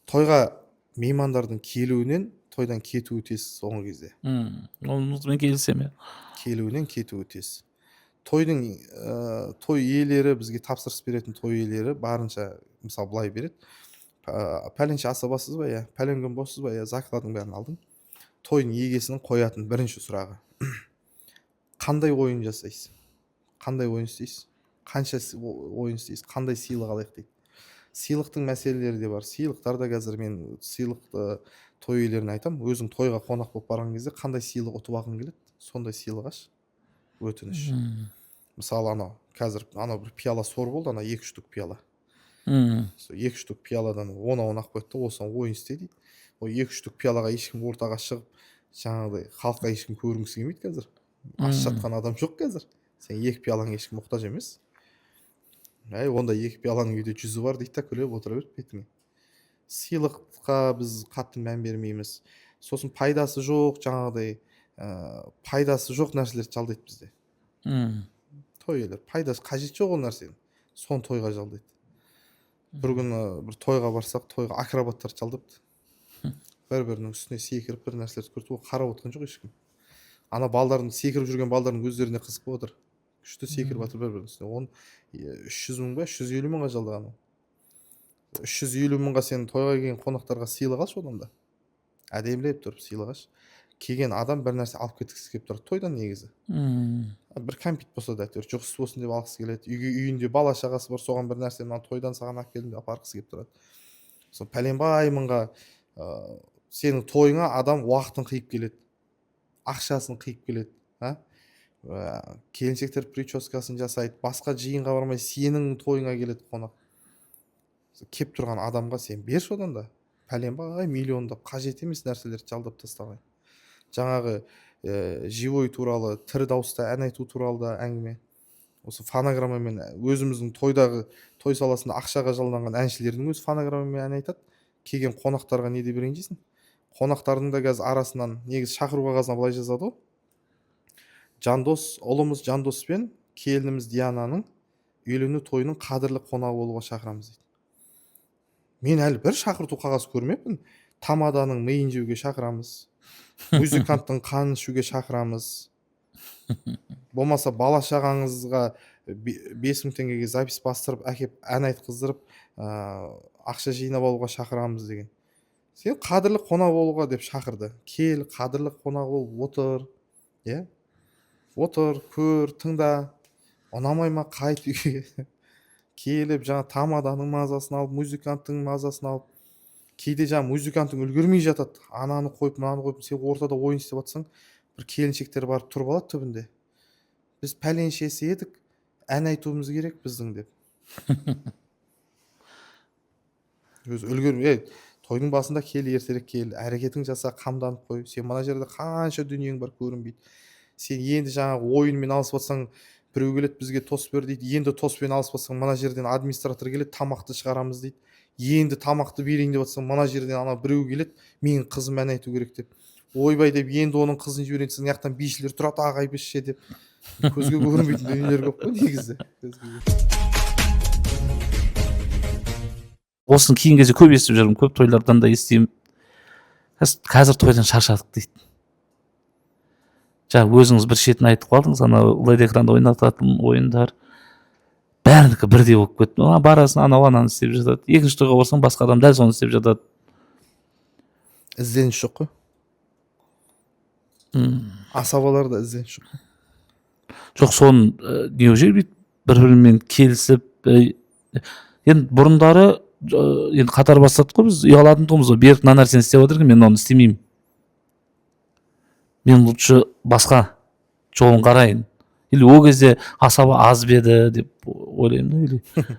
Тойға меймандардың келуінен тойдан кетуі тез соңғы кезде.
Онымен келісемін.
Келуінен кетуі тез. Тойдың той иелері, бізге тапсырыс беретін той иелері барынша мысалы былай береді. Пәленше асабасыз ба, иә, пәлен күн боссыз ба, иә, закладың бәрін алдың. Тойдың егесінің қоятын бірінші сұрағы: қандай ойын жасайсыз? Қандай ойын істейсіз? Қанша ойын істейсіз? Қандай сыйлық алайық дейді. Сыйлықтың мәселелері де бар. Сыйлықтарда қазір мен сыйлықты той иелеріне айтамын. Өзің тойға қонақ болып барған кезде қандай сыйлық ұтып алғың келеді, сондай сыйлық аш. Өтініш. Мысалы анау қазір бір пиала сор болды, 2 штук пиала. 2 штук пиаладан 10-10 алып қойды да, осыған ойын істе дейді. Ол 2 штук пиалаға ешкім ортаға шығып, жаңағыдай халыққа ешкім көрінгісі келмейді қазір. Аш жатқан адам жоқ қазір. Сен 2 пиалаң ешкім мұқтаж емес. Онда 2 пиаланың үйде 100-і бар дейді да, күліп отыра берді бетіңе. Сыйлыққа біз қатты мән бермейміз. Сосын пайдасы жоқ, жаңағыдай пайдасы жоқ нәрселерді жалдайды бізде. Той иелері пайдасы қажет жоқ ол нәрсенің. Соны тойға жалдайды. Бір күні бір тойға барсақ, тойға акробаттар жалдапты. Бір-бірінің үстіне секіріп бір нәрселерді көрді, ол қарап отқан жоқ ешкім. Ана балдардың секіріп жүрген балдардың өздеріне қызық болып отыр. Күшті секіріп жатыр бір-бірінің үстіне. Оны 300 мың ба, 150 мыңға жалдаған. 350 мыңға сен тойға келген қонақтарға сыйлық алшы, одан да әдемілеп тұрып сыйлық алшы. Келген адам бір нәрсе алып кеткісі келіп тұрады тойдан негізі. Бір кәмпит болса да әйтеуір жұғысыз болсын деп алғысы келеді. Үйінде бала шағасы бар, соған бір нәрсе мына тойдан саған алып келдім деп апарғысы келіп тұрады. Сол пәленбай мыңға сенің тойыңа адам уақытын қиып келеді, ақшасын қиып келеді. Келіншектер прическасын жасайды, басқа жиынға бармай сенің тойыңа келеді қонақ. Кеп тұрған адамға сен берші, одан да пәленбай миллиондап қажет емес нәрселерді жалдап тастамай. Жаңағы живой туралы, тірі дауыста ән айту туралы да әңгіме. Осы фонограммамен өзіміздің тойдағы, той саласында ақшаға жалданған әншілердің өзі фонограммамен ән айтады. Келген қонақтарға не де берейін дейсің? Қонақтардың да қазір арасынан негізі шақыру қағазына былай жазады ғой: Жандос, ұлымыз Жандос пен келініміз Диананың үйлену тойының қадірлі қонағы болуға шақырамыз дейді. Мен әлі бір шақырту қағазы көрмеппін. Тамаданың миын жеуге шақырамыз, музыканттың қанын ішуге шақырамыз. Болмаса бала шағаңызға 5000 теңгеге запись бастырып әкеп ән айтқыздырып, ақша жинап алуға шақырамыз деген. Сен қадірлі қонақ болуға деп шақырды. Кел, қадірлі қонақ болып отыр. Иә? Отыр, көр, тыңда. Ұнамай ма қайт үйге. Келіп жаңа тамаданың мазасын алып, музыканттың мазасын алып. Кейде жаңа музыканттың үлгермей жатады. Ананы қойып, мынаны қойып, сен ортада ойын істеп жатсаң, бір келіншектер барып тұрып алады түбінде. Біз пәленшесі едік, ән айтуымыз керек біздің деп. өзі үлгермей тойдың басында кел, ертерек кел, әрекетің жаса, қамданып қой. Сен мына жерде қанша дүниең бар көрінбейді. Сен енді жаңағы ойынмен алысып жатсаң, біреу келеді бізге тос бер дейді. Енді тоспен алысып жатсаң, мына жерден администратор келеді, тамақты шығарамыз дейді. Енді тамақты берейін деп жатсаң, мына жерден ана біреу келеді, менің қызым ән айту керек деп. Ойбай деп енді оның қызын жібересің, жақтан бишілер тұрады, ағай бізше деп. Көзге көрінбейтін дүниелер көп қой негізі.
Осыны кейінгі кезде көп естіп жүрмін, көп тойлардан да естимін. Қазір тойдан шаршадық дейді. Жаңа өзіңіз бір шетін айтып қалдыңыз, ана лед экранда ойнататын ойындар бәрінікі бірдей болып кетті. Барасың, анау ананы істеп жатады. Екінші тойға барсаң, басқа адам дәл соны істеп жатады.
Ізденіс жоқ қой. Асабаларда ізденіс жоқ.
Жоқ, соны неужели бүйтіп бір-бірімен келісіп, енді бұрындары енді қатар бастадық қой, біз ұялатын тұғымыз ғой, берік мына нәрсені істеп отыр, мен оны істемеймін. Мен лучше басқа жолын қарайын. Или ол кезде асаба аз беді деп ойлаймын да.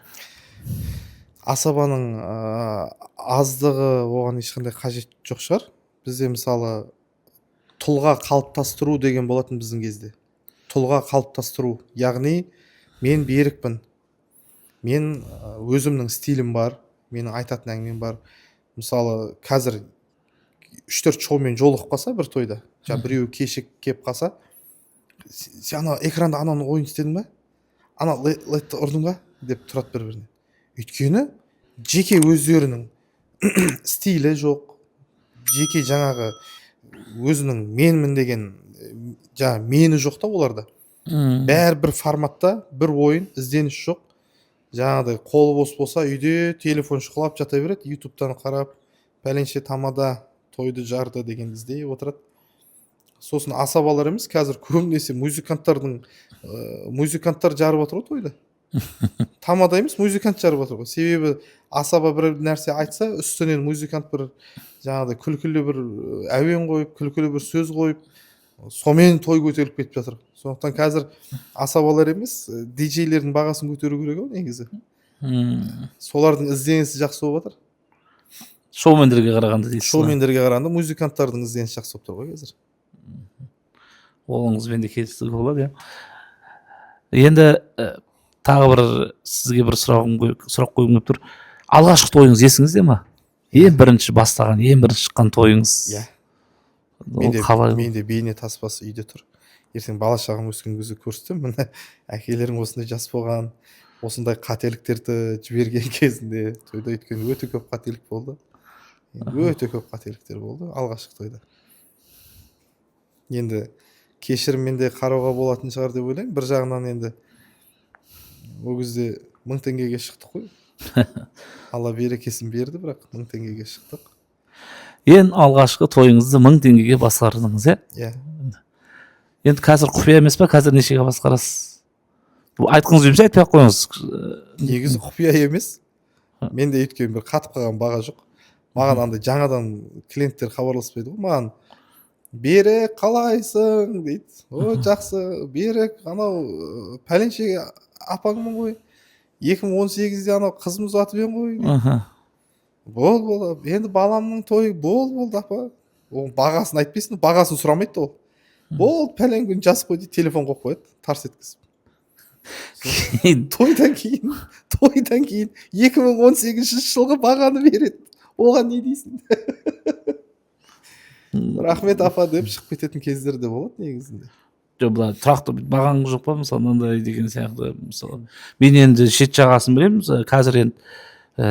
Асабаның аздығы оған ешқандай қажет жоқ шығар. Бізде мысалы тұлға қалыптастыру деген болатын біздің кезде. Тұлға қалыптастыру, яғни мен берікпін. Мен өзімнің стилім бар, менің айтатын әңгімем бар. Мысалы қазір 3-4 шоумен жолығып қалса бір тойда, біреу кешік кеп қалса, сен ана экранда ананы ойын істедің ба? Ана ледті ұрдың ба? Деп тұрады бір-біріне. Өйткені жеке өздерінің стилі жоқ, жеке жаңағы өзінің менмін деген жаңағы мені жоқ та оларда. Бәр бір форматта бір ойын, ізденіс жоқ. Жаңағыдай қолы бос болса үйде телефон шұқылап жата береді, ютубтан қарап, пәленше тамада тойды жарды деген іздей отырады. Сосын асабалар емес, қазір көбінесе музыканттар жарып отыр ғой тойда. Тамада емес, музыкант жарып отыр ғой. Себебі асаба бір нәрсе айтса, үстінен музыкант бір жаңағыдай күлкілі бір әуен қойып, күлкілі бір сөз қойып, сомен той көтеріліп кетіп жатыр. Сондықтан қазір асабалар емес, диджейлердің бағасын көтеру керек ғой негізі. Солардың ізденісі жақсы болып жатыр.
Шоумендерге қарағанда дейсіз.
Шоумендерге қарағанда музыканттардың ізденісі жақсы болып тұр ғой қазір.
Олыңызбен де келістіруге болады, иә. Енді тағы бір сізге бір сұрақ қойғым келіп тұр. Алғашқы тойыңыз есіңізде ма? Ең бірінші бастаған, ең бірінші шыққан тойыңыз.
Иә.
Қалай?
Менде бейне таспасы үйде тұр. Ертең бала шағам өскен кезде көрсетем, міне әкелерің осындай жас болған, осындай қателіктерді жіберген кезінде тойда, өйткені өте көп қателік болды. Өте көп қателіктер болды алғашқы тойда. Енді кешіріммен де қарауға болатын шығар деп ойлаймын. Бір жағынан енді ол кезде 1000 теңгеге шықтық қой. Алла берекесін берді, бірақ 1000 теңгеге шықтық.
Ең алғашқы тойыңызды 1000 теңгеге басқардыңыз, иә?
Иә.
Енді қазір құпия емес па, қазір нешеге басқарасыз? Айтқыңыз келмесе айтпай ақ қойыңыз.
Негізі құпия емес. Менде өйткені бір қатып қалған баға жоқ. Маған андай жаңадан клиенттер хабарласпайды ғой, маған Берік қалайсың дейді. О, жақсы, Берік, анау пәленше апаңмын ғой. 2018-де анау қызым ұзатып ең ғой дейді. Бол, енді баламның тойы болды апа. Ол бағасын айтпайсың, бағасын сұрамайды ол. Бол, пәлен күн жас қой дейді, телефон қойып қояды, тарс еткізіп. Тойдан кейін 2018 жылғы бағаны береді. Оған не дейсің? Рахмет апа деп шығып кететін кездер де болады негізінде.
Жоқ, былай тұрақты бағаң жоқ па, мысалы мынандай деген сияқты. Мысалы мен енді шет жағасын білемін, қазір енді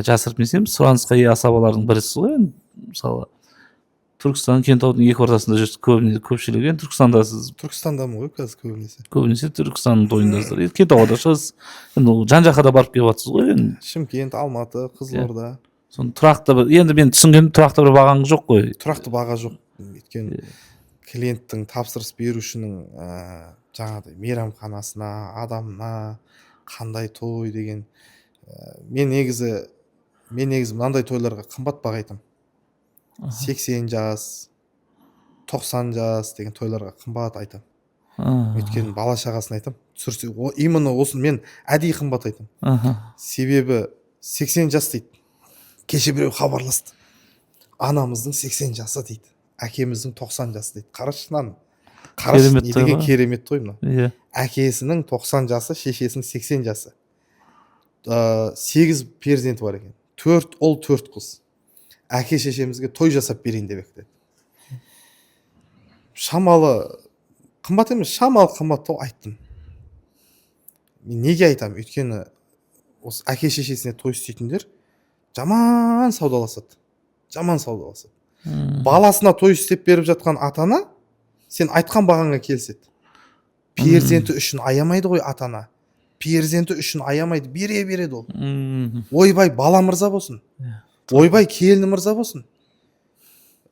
жасырып несем, сұранысқа ие асабалардың бірісіз ғой. Мысалы Түркістан, Кентаудың екі ортасында жүрсіз, көпшілігі енді Түркістандасыз.
Түркістандамын ғой қазір көбінесе.
Көбінесе Түркістанның тойындасыздар. Кентауда шығасыз. Енді жан жаққа да барып келіп жатсыз ғой енді.
Шымкент, Алматы, Қызылорда.
Соны тұрақты бір, енді мен түсінгенім тұрақты бір бағаң жоқ қой.
Тұрақты баға жоқ. Өйткені клиенттің тапсырыс берушінің жаңағыдай мейрамханасына, адамына қандай той деген. Мен негізі мынандай тойларға қымбат баға айтамын. 80 жас, 90 жас деген тойларға қымбат айтамын. Өйткені бала шағасын айтамын. Түсірсе, именно осын мен әдейі қымбат айтамын. Себебі 80 жас дейді. кеше біреу хабарласты. Анамыздың 80 жасы дейді. Әкеміздің 90 жасы дейді. Қарашы мынаны. Қарашы
Керемет
не
той
деген
ғой.
керемет той мына.
Иә.
Әкесінің 90 жасы, шешесінің 80 жасы. 8 перзенті бар екен. 4 ұл, 4 қыз. Әке шешемізге той жасап берейін деп еді. Шамалы қымбат емес, шамалы қымбат той айттым. Мен неге айтамын? Өйткені осы әке шешесіне той істейтіндер жаман саудаласады. Жаман саудаласады. Баласына той істеп беріп жатқан ата-ана сен айтқан бағаңа келіседі. Перзенті үшін аямайды ғой ата-ана. Перзенті үшін аямайды, береді ол. Ойбай, бала мырза болсын. Ойбай, келіні мырза болсын.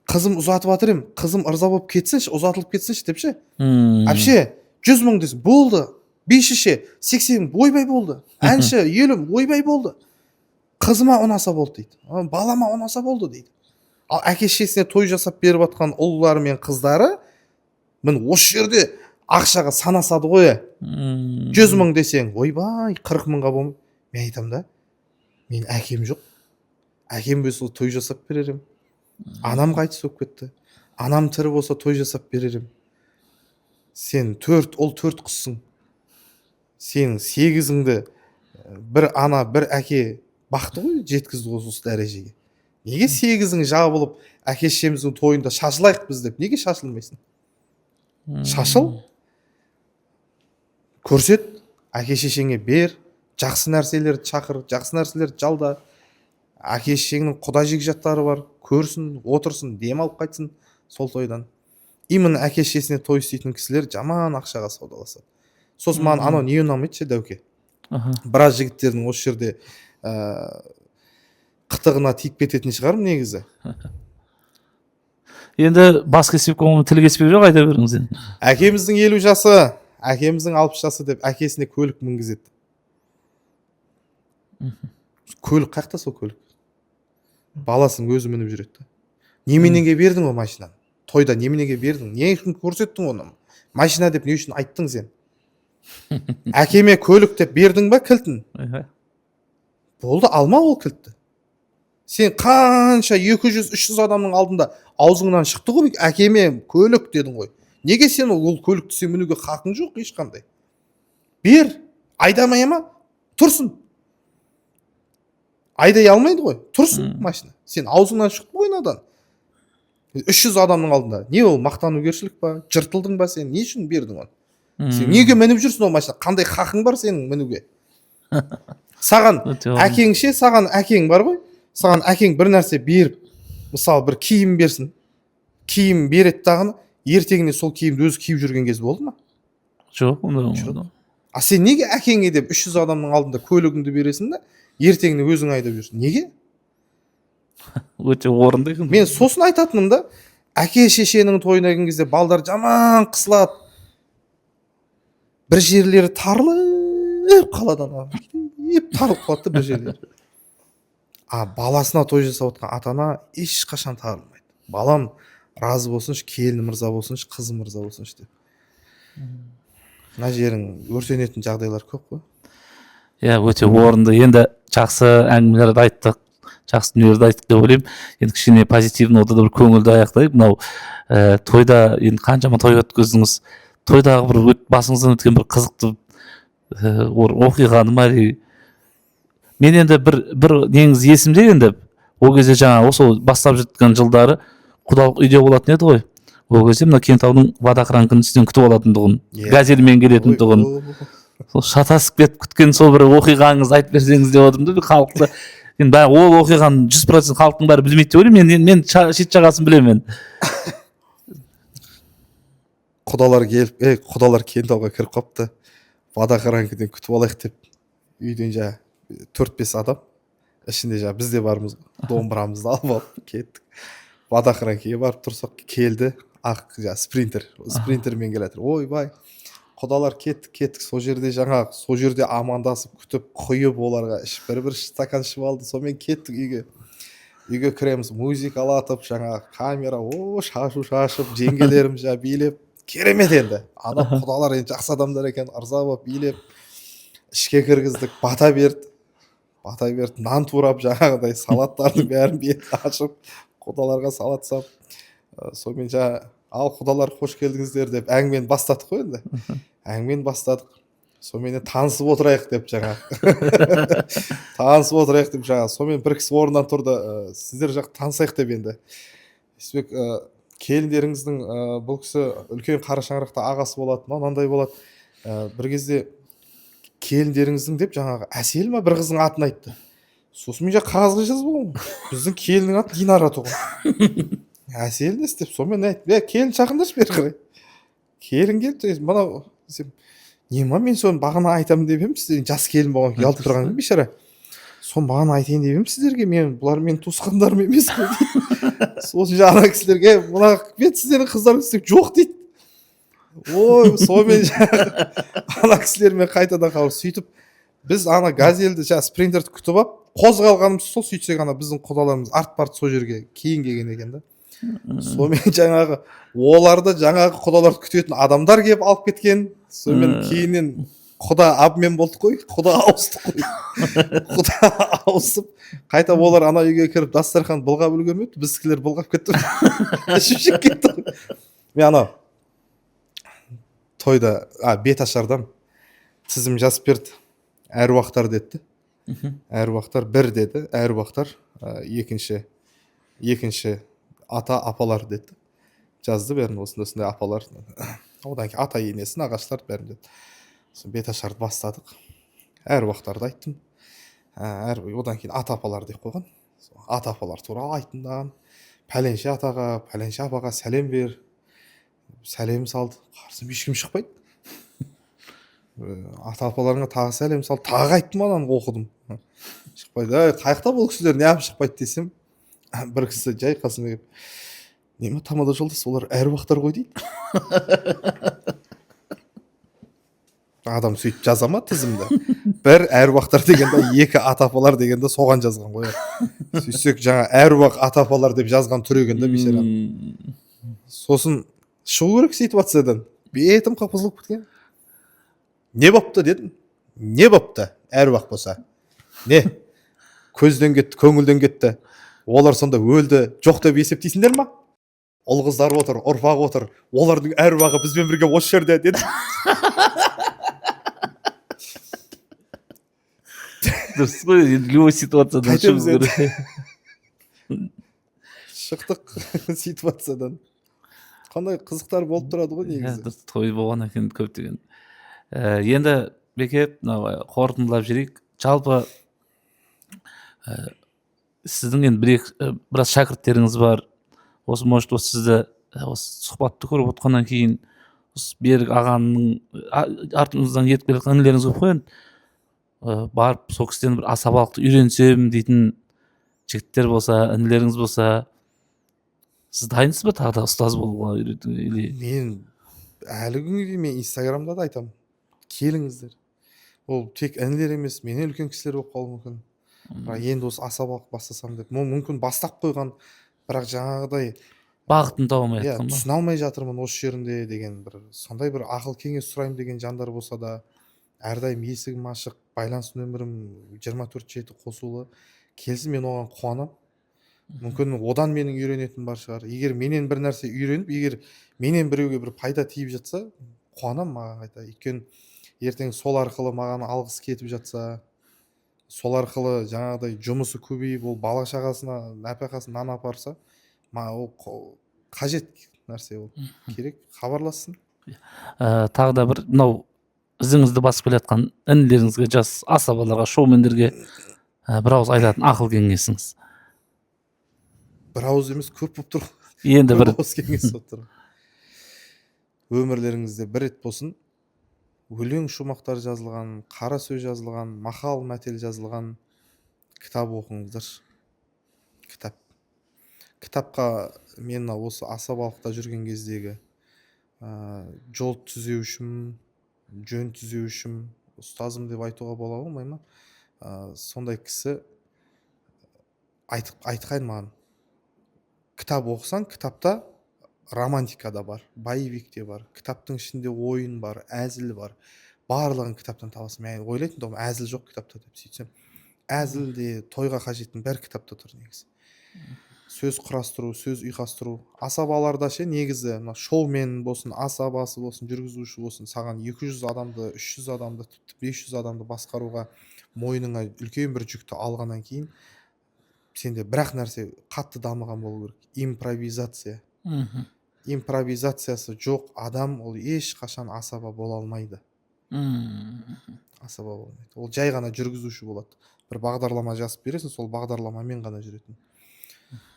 Қызым ұзатып жатыр ем, қызым ырза болып кетсінші, ұзатылып кетсінші деп ше. Әпше, 100 мың десін, болды. Бейшіше, 80 ойбай болды. Әнші, елім, ойбай болды. Қызыма ұнаса болды дейді. Балама ұнаса болды дейді. Ал әке шешесіне той жасап беріп жатқан ұллары мен қыздары, мін осы жерде ақшаға санасады ғой. 100 мың десең, ойбай, 40 мыңға болмай. Мен айтам да, мен әкем жоқ. Әкем болса той жасап берерім. Анам қайтыс болып кетті. Анам тірі болса той жасап берерім. Сен 4 ұл, 4 қызсың. Сен 8-іңді бір ана, бір әке бақты ғой, жеткізді осы дәрежеге. Неге 8-ің жабылып, әке шешеміздің тойында шашылайық біз деп? Неге шашылмайсың? Шашыл. Көрсет, әке шешеңе бер, жақсы нәрселерді шақыр, жақсы нәрселерді жалда. Әке шешеңнің құда жекжаттары бар, көрсін, отырсын, дем алып қайтсын сол тойдан. Именно әке шешесіне той істейтін кісілер жаман ақшаға саудаласады. Сосын маған анау не ұнамайды ше, Дәуке. Біраз жігіттердің осы жерде қытығына тиіп кететін шығармын негізі.
Енді бас кесіп көңілі тіл кеспек жоқ, айта беріңіз енді.
Әкеміздің 50 жасы, әкеміздің 60 жасы деп әкесіне көлік мінгізеді. Көлік қақта сол көлік? Баласын өзі мініп жүреді. Неменеге бердің о машинаны? Тойда неменеге бердің? Не үшін көрсеттің оны? Машина деп не үшін айттың сен? Әкеме көлік деп бердің ба кілтін? Болды, алма ол кілтті. Сен қанша 200-300 адамның алдында аузыңнан шықты ғой, әкеме көлік дедің ғой. Неге сен ол көлікті сен мінуге хақың жоқ ешқандай? Бер, айдамай ма? Тұрсын. Айдай алмайды ғой, тұрсын машина. Сен аузыңнан шықты ғой надан. 300 адамның алдында. Не ол, мақтанугершілік па? Жыртылдың ба сен? Не үшін бердің оны? Сен неге мініп жүрсің ол машина? Қандай хақың бар сенің мінуге? Саған әкеңше, саған әкең бар ғой? Саған әкең бір нәрсе беріп, мысалы бір киім берсін. Киім береді дағыны, ертеңіне сол киімді өзі киіп жүрген кез болды ма?
Жоқ, онда.
А сен неге әкеңе деп 300 адамның алдында көлігіңді бересің да, ертеңіне өзің айдап жүрсің? Неге?
Өте орынды екен.
Мен сосын айтатыным да, әке шешенің тойына келген кезде балдар жаман қысылады. Бір жерлері тарылып қаладан. Тарылып қалады бір жерлері. А баласына той жасап отқан ата-ана ешқашан тарылмайды. Балам разы болсыншы, келіні мырза болсыншы, қызы мырза болсыншы деп. Мына жерің өртенетін жағдайлар көп қой.
Иә, өте орынды. Енді жақсы әңгімелерді айттық, жақсы дүниелерді айттық деп ойлаймын. Енді кішкене позитивный ортада бір көңілді аяқтайық. Мынау тойда енді қаншама той өткіздіңіз. Тойдағы бір басыңыздан өткен бір қызықты оқиғаны ма? Мен енді бір неңіз есімде, енді ол кезде жаңа осы бастап жатқан жылдары құдалық үйде болатын еді ғой. Ол кезде мына Кентаудың водохранкінің үстінен күтіп алатындығын, газельмен келетіндігін, сол шатасып кетіп күткен сол бір оқиғаңызды айтып берсеңіз деп отырмын да, халықты. Енді ол оқиғаны 100% халықтың бәрі білмейді деп ойлаймын. Мен шет жағасын білемін.
Құдалар келіп, құдалар Кентауға кіріп қапты. Водохранкіден күтіп алайық деп, үйден 4-5 адам. Ішінде біз де бармыз, домбырамызды алып алып кеттік. Водохранкеге барып тұрсақ, келді ақ спринтермен келатыр. Ойбай, құдалар кеттік. Сол жерде амандасып күтіп, құйып оларға бір стакан ішіп алды. Сонымен кеттік үйге. Үйге кіреміз, музыкалатып, камера, шашып, жеңгелерім билеп. Керемет енді. Ана құдалар жақсы адамдар екен, ырза болып билеп. Ішке кіргіздік, бата берді. бата беріп нан турап жаңағыдай салаттардың бәрін бетін ашып құдаларға салат салып сонымен жаңа ал құдалар қош келдіңіздер деп әңгімені бастадық қой енді. Әңгімені бастадық. Сонымен танысып отырайық деп жаңа сонымен бір кісі орнынан тұрды. Сіздер жақ танысайық деп енді. Есбек келіндеріңіздің бұл кісі үлкен қара шаңырақта ағасы болады, мынандай болады. Бір кезде келіндеріңіздің деп жаңағы Әсел ма бір қыздың атын айтты. Сосын мен жаңа қағазға жазып алғанмын. Біздің келіннің аты Динара тұғын. Әсел не істеп? Сонымен айтты, келін шақырыңдаршы бері қарай. Келін келді, мына десем, нема мен соны бағана айтамын деп едім, сіздер жас келін болған ұялып тұрған бейшара. Соны бағана айтайын деп едім сіздерге, бұлар менің туысқандарым емес қой дейді. Сосын жаңа кісілерге мына сіздердің қыздарыңыз деп жоқ дейді. Ой, сонымен жаңағы ана кісілермен қайтадан қалып сөйтіп біз ана газельді жаңа спринтерді күтіп алып қозғалғанымыз сол, сөйтсек ана біздің құдаларымыз артып сол жерге кейін келген екен да. Сонымен жаңағы оларды жаңағы құдаларды күтетін адамдар келіп алып кеткен. Сонымен кейіннен құда абмен болдық қой, құда ауыстық қой. Құда ауысып қайта олар ана үйге кіріп дастархан былғап үлгермеді, біздікілер былғап кетті. Ішіп кетті. Мен ана тойда бет ашардан тізім жазып берді. Әруақтар деді. Әруақтар бір деді, әруақтар екінші ата апалар деді. Жазды бәрін осындай апалар. Одан кейін ата енесі, нағашылар бәрін деді. Бет ашарды бастадық. Әруақтарды айттым. Одан кейін ата апалар деп қойған. Ата апалар туралы айтындаған. Пәленше атаға, пәленше апаға сәлем бер. Сәлем салды. Қарсым ешкім шықпайды. Ата апаларыңа тағы сәлем салды. Тағы айттым, ананы оқыдым. Шықпайды. Қайықта бұл кісілер неғып шықпайды десем, бір кісі жай қасыма келіп, неме тамада жолдас, олар әруақтар ғой дейді. Адам сөйтіп жаза ма тізімді? Бір әруақтар дегенде, екі ата апалар дегенде соған жазған ғой. Сөйтсек жаңа әруақ ата апалар деп жазған түр екенде бейшара. Сосын шығу керек ситуациядан. Бетім қапызылып кеткен. Не бопты дедім? Не бопты? Әруақ болса. Не? Көзден кетті, көңілден кетті. Олар сонда өлді, жоқ деп есептейсіңдер ма? Ұл қыздар отыр, ұрпақ отыр. Олардың әруағы бізбен бірге осы жерде деді.
Дұрыс қой, любой ситуациядан шығу керек.
Шықтық ситуациядан. Қандай қызықтар болып тұрады ғой негізі.
Той болған екен көптеген. Енді Беке, қорытындылап жүрейік. Жалпы сіздің енді біраз шәкірттеріңіз бар. Осы может осы сізді осы сұхбатты көріп отқаннан кейін осы Берік ағаның артыңыздан ертіп келе жатқан інілеріңіз көп қой енді. Барып сол кісіден бір асабалықты үйренсем дейтін жігіттер болса, інілеріңіз болса, сіз дайынсыз ба тағы да ұстаз болуға үйретуге?
Мен әлі күнге дейін мен инстаграмда да айтамын, келіңіздер. Ол тек інілер емес, менен үлкен кісілер болып қалуы мүмкін. Бірақ енді осы асабалық бастасам деп, мүмкін бастап қойған, бірақ жаңағыдай
бағытын таба алмай жатқан ба?
түсіне алмай жатырмын осы жерінде деген бір сондай бір ақыл кеңес сұраймын деген жандар болса да, әрдайым есігім ашық, байланыс нөмірім 24/7 қосулы. Келсін, мен оған қуанам. Мүмкін одан менің үйренетінім бар шығар. Егер менен бір нәрсе үйреніп, егер менен біреуге бір пайда тиіп жатса, қуанам маған қайта. Өйткені ертең сол арқылы маған алғыс кетіп жатса, сол арқылы жаңағыдай жұмысы көбейіп, ол бала шағасына нәпақасын нан апарса, ол қажет нәрсе, ол керек, хабарлассын.
Тағы да бір мынау ізіңізді басып келе жатқан інілеріңізге, жас асабаларға, шоумендерге бір ауыз айтатын ақыл кеңесіңіз.
Бір ауыз емес, көп болып тұр.
Енді бір
ауыз кеңес болып тұр. Өмірлеріңізде бір рет болсын өлең шумақтар жазылған, қара сөз жазылған, мақал мәтел жазылған кітап оқыңыздар. Кітапқа мен осы асабалықта жүрген кездегі жол түзеушім, жөн түзеушім, ұстазым деп айтуға бола ма, болмай ма? Сондай кісі айтқан маған, кітап оқысаң, кітапта романтика да бар, боевик те бар, кітаптың ішінде ойын бар, әзіл бар, барлығын кітаптан табасың. Мен ойлайтын едім, әзіл жоқ кітапта деп. Сөйтсем, әзіл де тойға қажеттің бәрі кітапта тұр негізі. Сөз құрастыру, сөз ұйқастыру. Асабаларда ше негізі мына шоумен болсын, асабасы болсын, жүргізуші болсын, саған 200 адамды, 300 адамды, тіпті 500 адамды басқаруға мойныңа үлкен бір жүкті алғаннан кейін сенде бір-ақ нәрсе қатты дамыған болу керек. Импровизация.
Мгм.
Импровизациясы жоқ адам ол ешқашан асаба бола алмайды. Асаба болмайды. Ол жай ғана жүргізуші болады. Бір бағдарлама жазып бересің, сол бағдарламамен ғана жүретін.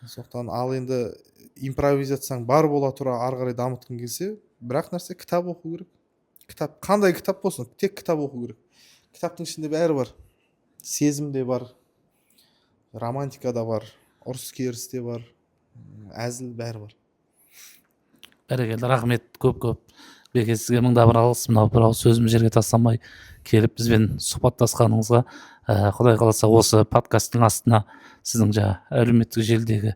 Сондықтан ал енді импровизацияң бар бола тұра ары қарай дамытқың келсе, бірақ нәрсе кітап оқу керек. Кітап, қандай кітап болсын, тек кітап оқу керек. Кітаптың ішінде бәрі бар. Сезім де бар, романтика да бар, ұрыс керіс те бар, әзіл бәрі бар.
Бәрекелді, рахмет көп. Беке, сізге мыңда бір алғыс, мынау бір ауыз сөзім жерге тастамай келіп бізбен сұхбаттасқаныңызға. Құдай қаласа осы подкасттың астына сіздің әлеуметтік желідегі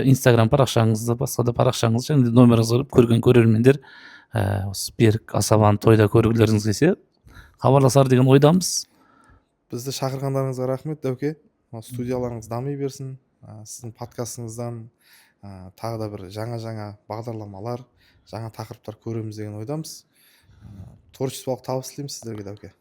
Инстаграм парақшаңызды, басқа да парақшаңызды және номеріңізді қойып көрген көрермендер осы Берік Асабаны тойда көргілеріңіз келсе хабарласар деген ойдамыз.
Бізді шақырғандарыңызға рахмет, Дәуке. Студияларыңыз дами берсін. Сіздің подкастыңыздан тағы да бір жаңа бағдарламалар, жаңа тақырыптар көреміз деген ойдамыз. Творчестволық табыс тілейміз сіздерге, Дәуке.